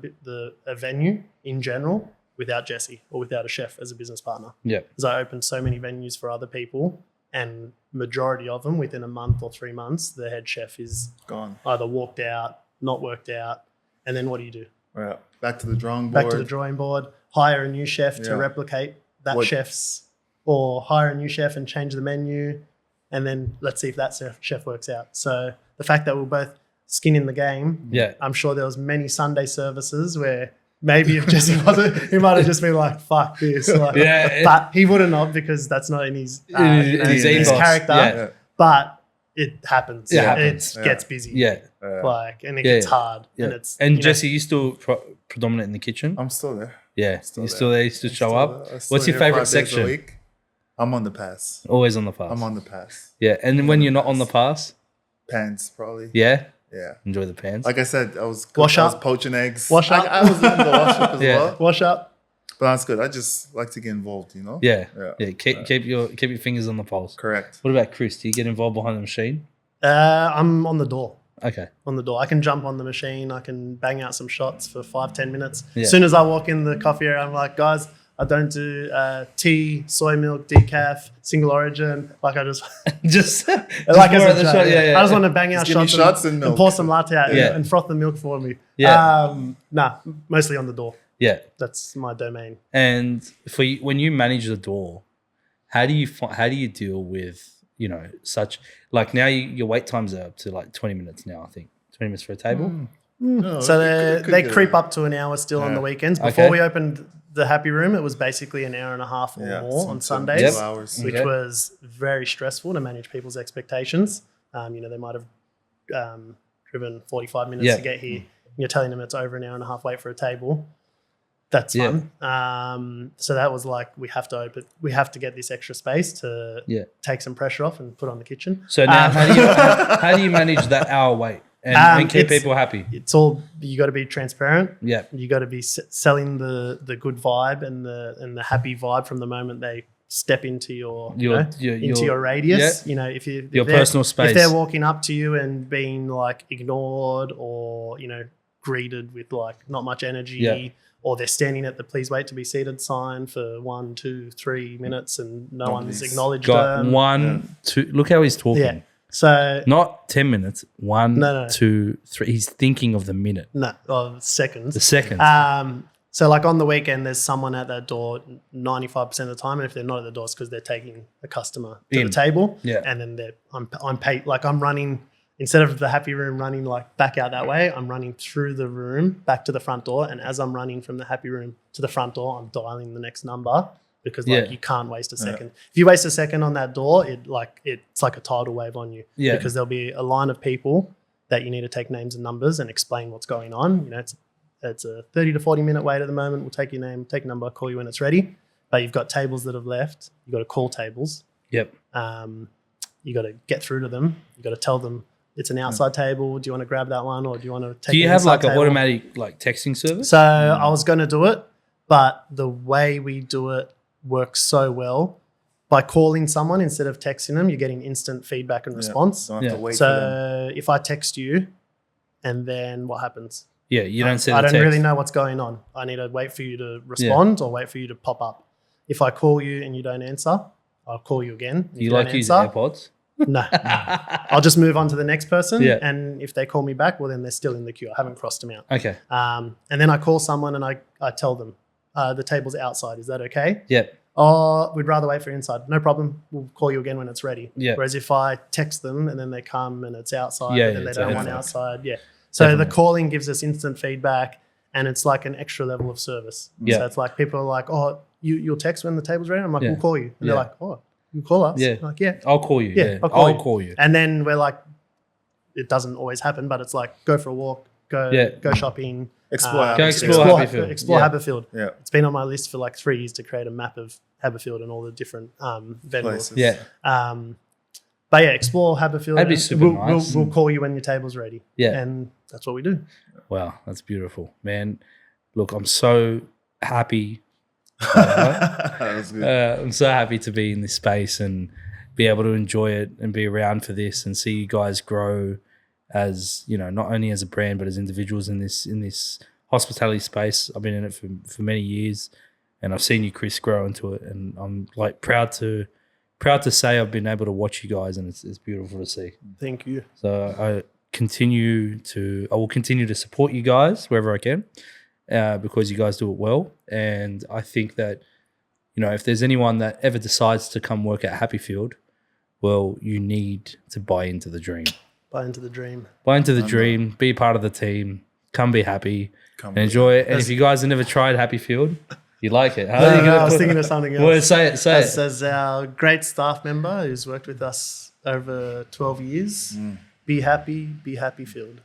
a venue in general without Jesse or without a chef as a business partner. Yeah. Because I opened so many venues for other people, and majority of them within a month or 3 months, the head chef is Gone. either walked out, not worked out, and then what do? Yeah. Back to the drawing board. Back to the drawing board, hire a new chef to replicate that chef's, or hire a new chef and change the menu, and then let's see if that chef works out. So the fact that we're both skin in the game, I'm sure there was many Sunday services where maybe if Jesse wasn't, he might have just been like, fuck this. Like, but he wouldn't have, because that's not in his character. Yeah. But it happens. It gets busy. And it gets hard. And Jesse, you still predominant in the kitchen? I'm still there. Yeah. You're still there? You still show up? What's your favorite section? I'm on the pass. Always on the pass. I'm on the pass. Yeah. And when you're not on the pass? Pans, probably. Yeah? Yeah. Enjoy the pans. Like I said, I was poaching eggs. Wash up. I was doing the wash up as well. Wash up. But that's good. I just like to get involved, you know? Yeah. Keep your fingers on the pulse. Correct. What about Chris? Do you get involved behind the machine? I'm on the door. Okay. On the door. I can jump on the machine. I can bang out some shots for 5-10 minutes. Yeah. As soon as I walk in the coffee area, I'm like, guys, I don't do tea, soy milk, decaf, single origin. Like I just like as a joke. I just want to bang out shots and pour some latte out and froth the milk for me. Yeah. Mostly on the door. Yeah. That's my domain. And for you, when you manage the door, how do you deal with, you know, such like now your wait times are up to like 20 minutes now, I think. 20 minutes for a table. No, so they creep up to an hour still on the weekends. Before we opened the Happy Room, it was basically an hour and a half or more on Sundays, which was very stressful to manage people's expectations. You know, they might have driven 45 minutes to get here. You're telling them it's over an hour and a half wait for a table. That's fun. So that was like, we have to get this extra space to take some pressure off and put on the kitchen. So now how do you manage that hour wait and keep people happy? It's all, you got to be transparent. Yeah. You got to be selling the good vibe and the happy vibe from the moment they step into your radius. Yeah. You know, if your personal space. If they're walking up to you and being like ignored or, you know, greeted with like not much energy, or they're standing at the please wait to be seated sign for 1, 2, 3 minutes and no one's acknowledged them. 1, 2, look how he's talking. Yeah. So not 10 minutes, 1, 2, 3. He's thinking of the minute. Seconds. The seconds. So like on the weekend, there's someone at that door 95% of the time, and if they're not at the door, it's because they're taking a customer to the table. Yeah. And then I'm paid, like I'm running. Instead of the Happy Room running like back out that way, I'm running through the room back to the front door. And as I'm running from the Happy Room to the front door, I'm dialing the next number because like you can't waste a second. If you waste a second on that door, it's like a tidal wave on you. Yeah. Because there'll be a line of people that you need to take names and numbers and explain what's going on. You know, it's a 30 to 40 minute wait at the moment. We'll take your name, take your number, call you when it's ready. But you've got tables that have left. You've got to call tables. Yep. You got to get through to them. You got to tell them, it's an outside table. Do you want to grab that one, or do you want to take? Do you have like an automatic like texting service? So I was going to do it, but the way we do it works so well. By calling someone instead of texting them, you're getting instant feedback and response. Don't have to wait for them. If I text you, and then what happens? Yeah, you don't see the I don't text. really know what's going on. I need to wait for you to respond or wait for you to pop up. If I call you and you don't answer, I'll call you again. You like using AirPods? No. I'll just move on to the next person. Yeah. And if they call me back, well, then they're still in the queue. I haven't crossed them out. Okay. And then I call someone and I tell them, the table's outside. Is that okay? Yeah. Oh, we'd rather wait for inside. No problem. We'll call you again when it's ready. Yeah. Whereas if I text them and then they come and it's outside and they don't want outside. Yeah. So the calling gives us instant feedback and it's like an extra level of service. Yeah. So it's like people are like, oh, you'll text when the table's ready? I'm like, we'll call you. And they're like, oh, you call us? Yeah. I'm like, yeah. I'll call you. Yeah. I'll call you. And then we're like, it doesn't always happen, but it's like, go for a walk, go shopping. Explore Happyfield. Yeah. It's been on my list for like 3 years to create a map of Happyfield and all the different vendors. Yeah. But yeah, explore Happyfield. That'd be super nice. We'll call you when your table's ready. Yeah. And that's what we do. Wow, that's beautiful, man. Look, I'm so happy. I'm so happy to be in this space and be able to enjoy it and be around for this and see you guys grow as, you know, not only as a brand, but as individuals in this hospitality space. I've been in it for many years, and I've seen you, Chris, grow into it. And I'm like proud to say I've been able to watch you guys, and it's beautiful to see. Thank you. So I will continue to support you guys wherever I can, because you guys do it well. And I think that, you know, if there's anyone that ever decides to come work at Happyfield, well, you need to buy into the dream. Buy into the dream. Be part of the team. Come be happy and enjoy it. And if you guys have never tried Happyfield, you like it. I was thinking of something else. Well, say it. As our great staff member who's worked with us over 12 years, be happy, be Happyfield.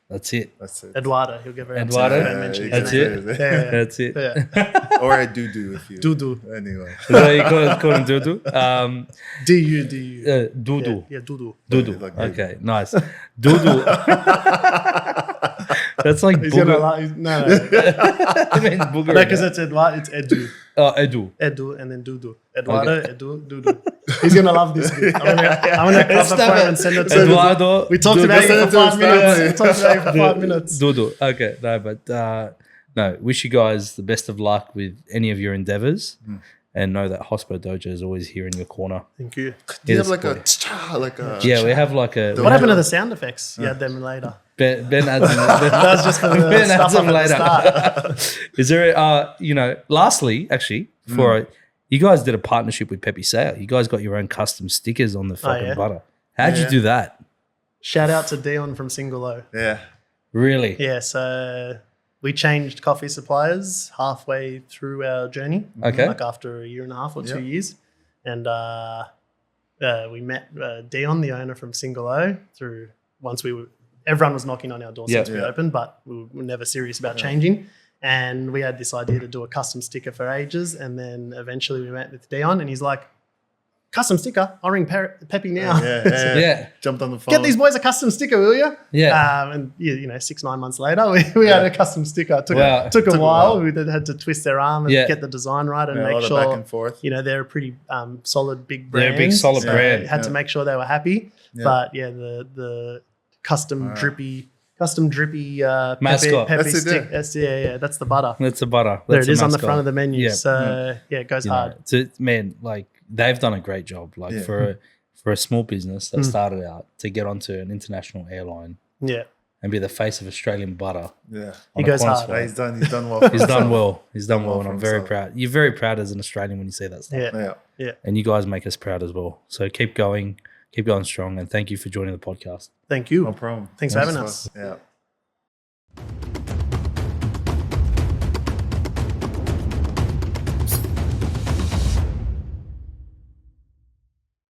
That's it. Eduardo, he'll give her Eduardo. That's it. That's it. Yeah. Or a doo-doo if you. Doo-doo. Anyway. Is that what you call him doo-doo? D-U. Doo-doo. Yeah, doo-doo. Doo-doo. Okay, nice. Doo-doo. That's like He's booger. gonna lie. No. I mean booger. No, because it's Eduardo. It's Edu. Oh, Edu. Edu and then Dudu. Eduardo, okay. Edu, Dudu. He's gonna love this bit. I'm gonna cover for him and send it to Eduardo. We talked about it for 5 minutes. Dudu. Okay, no, but no. Wish you guys the best of luck with any of your endeavors, and know that Hospo Dojo is always here in your corner. Thank you. Do you have like a Yeah, we have like a. What happened to the sound effects? You had them later. Ben adds them. That was just for the Ben stuff adds them at the later. start. Is there, you know, lastly, actually, you guys did a partnership with Pepe Sale. You guys got your own custom stickers on the fucking butter. How'd you do that? Shout out to Dion from Single O. Yeah. Really? Yeah, so we changed coffee suppliers halfway through our journey. Okay. Like after 1.5 years or 2 years. And we met Dion, the owner from Single O, everyone was knocking on our door since we opened, but we were never serious about changing. And we had this idea to do a custom sticker for ages. And then eventually we met with Dion, and he's like, custom sticker? I'll ring Pepe now. Yeah. Jumped on the phone. Get these boys a custom sticker, will you? Yeah. And, 6-9 months later, we had a custom sticker. Took a while. We had to twist their arm and get the design right and make sure, back and forth. They're a pretty solid, big brand. They're a big, solid brand. Had to make sure they were happy. Yeah. But, the custom drippy mascot. Pepe stick. That's the butter. That's the butter. There That's it is on the front of the menu. Yeah. So it goes hard. Man, like they've done a great job. Like for a small business that started out to get onto an international airline. Yeah. And be the face of Australian butter. Yeah. He goes hard. Yeah, he's done well. He's done well. He's done well, and I'm very proud. You're very proud as an Australian when you see that stuff. Yeah. And you guys make us proud as well. So keep going strong, and thank you for joining the podcast. Thank you. No problem. Thanks for having us. Yeah.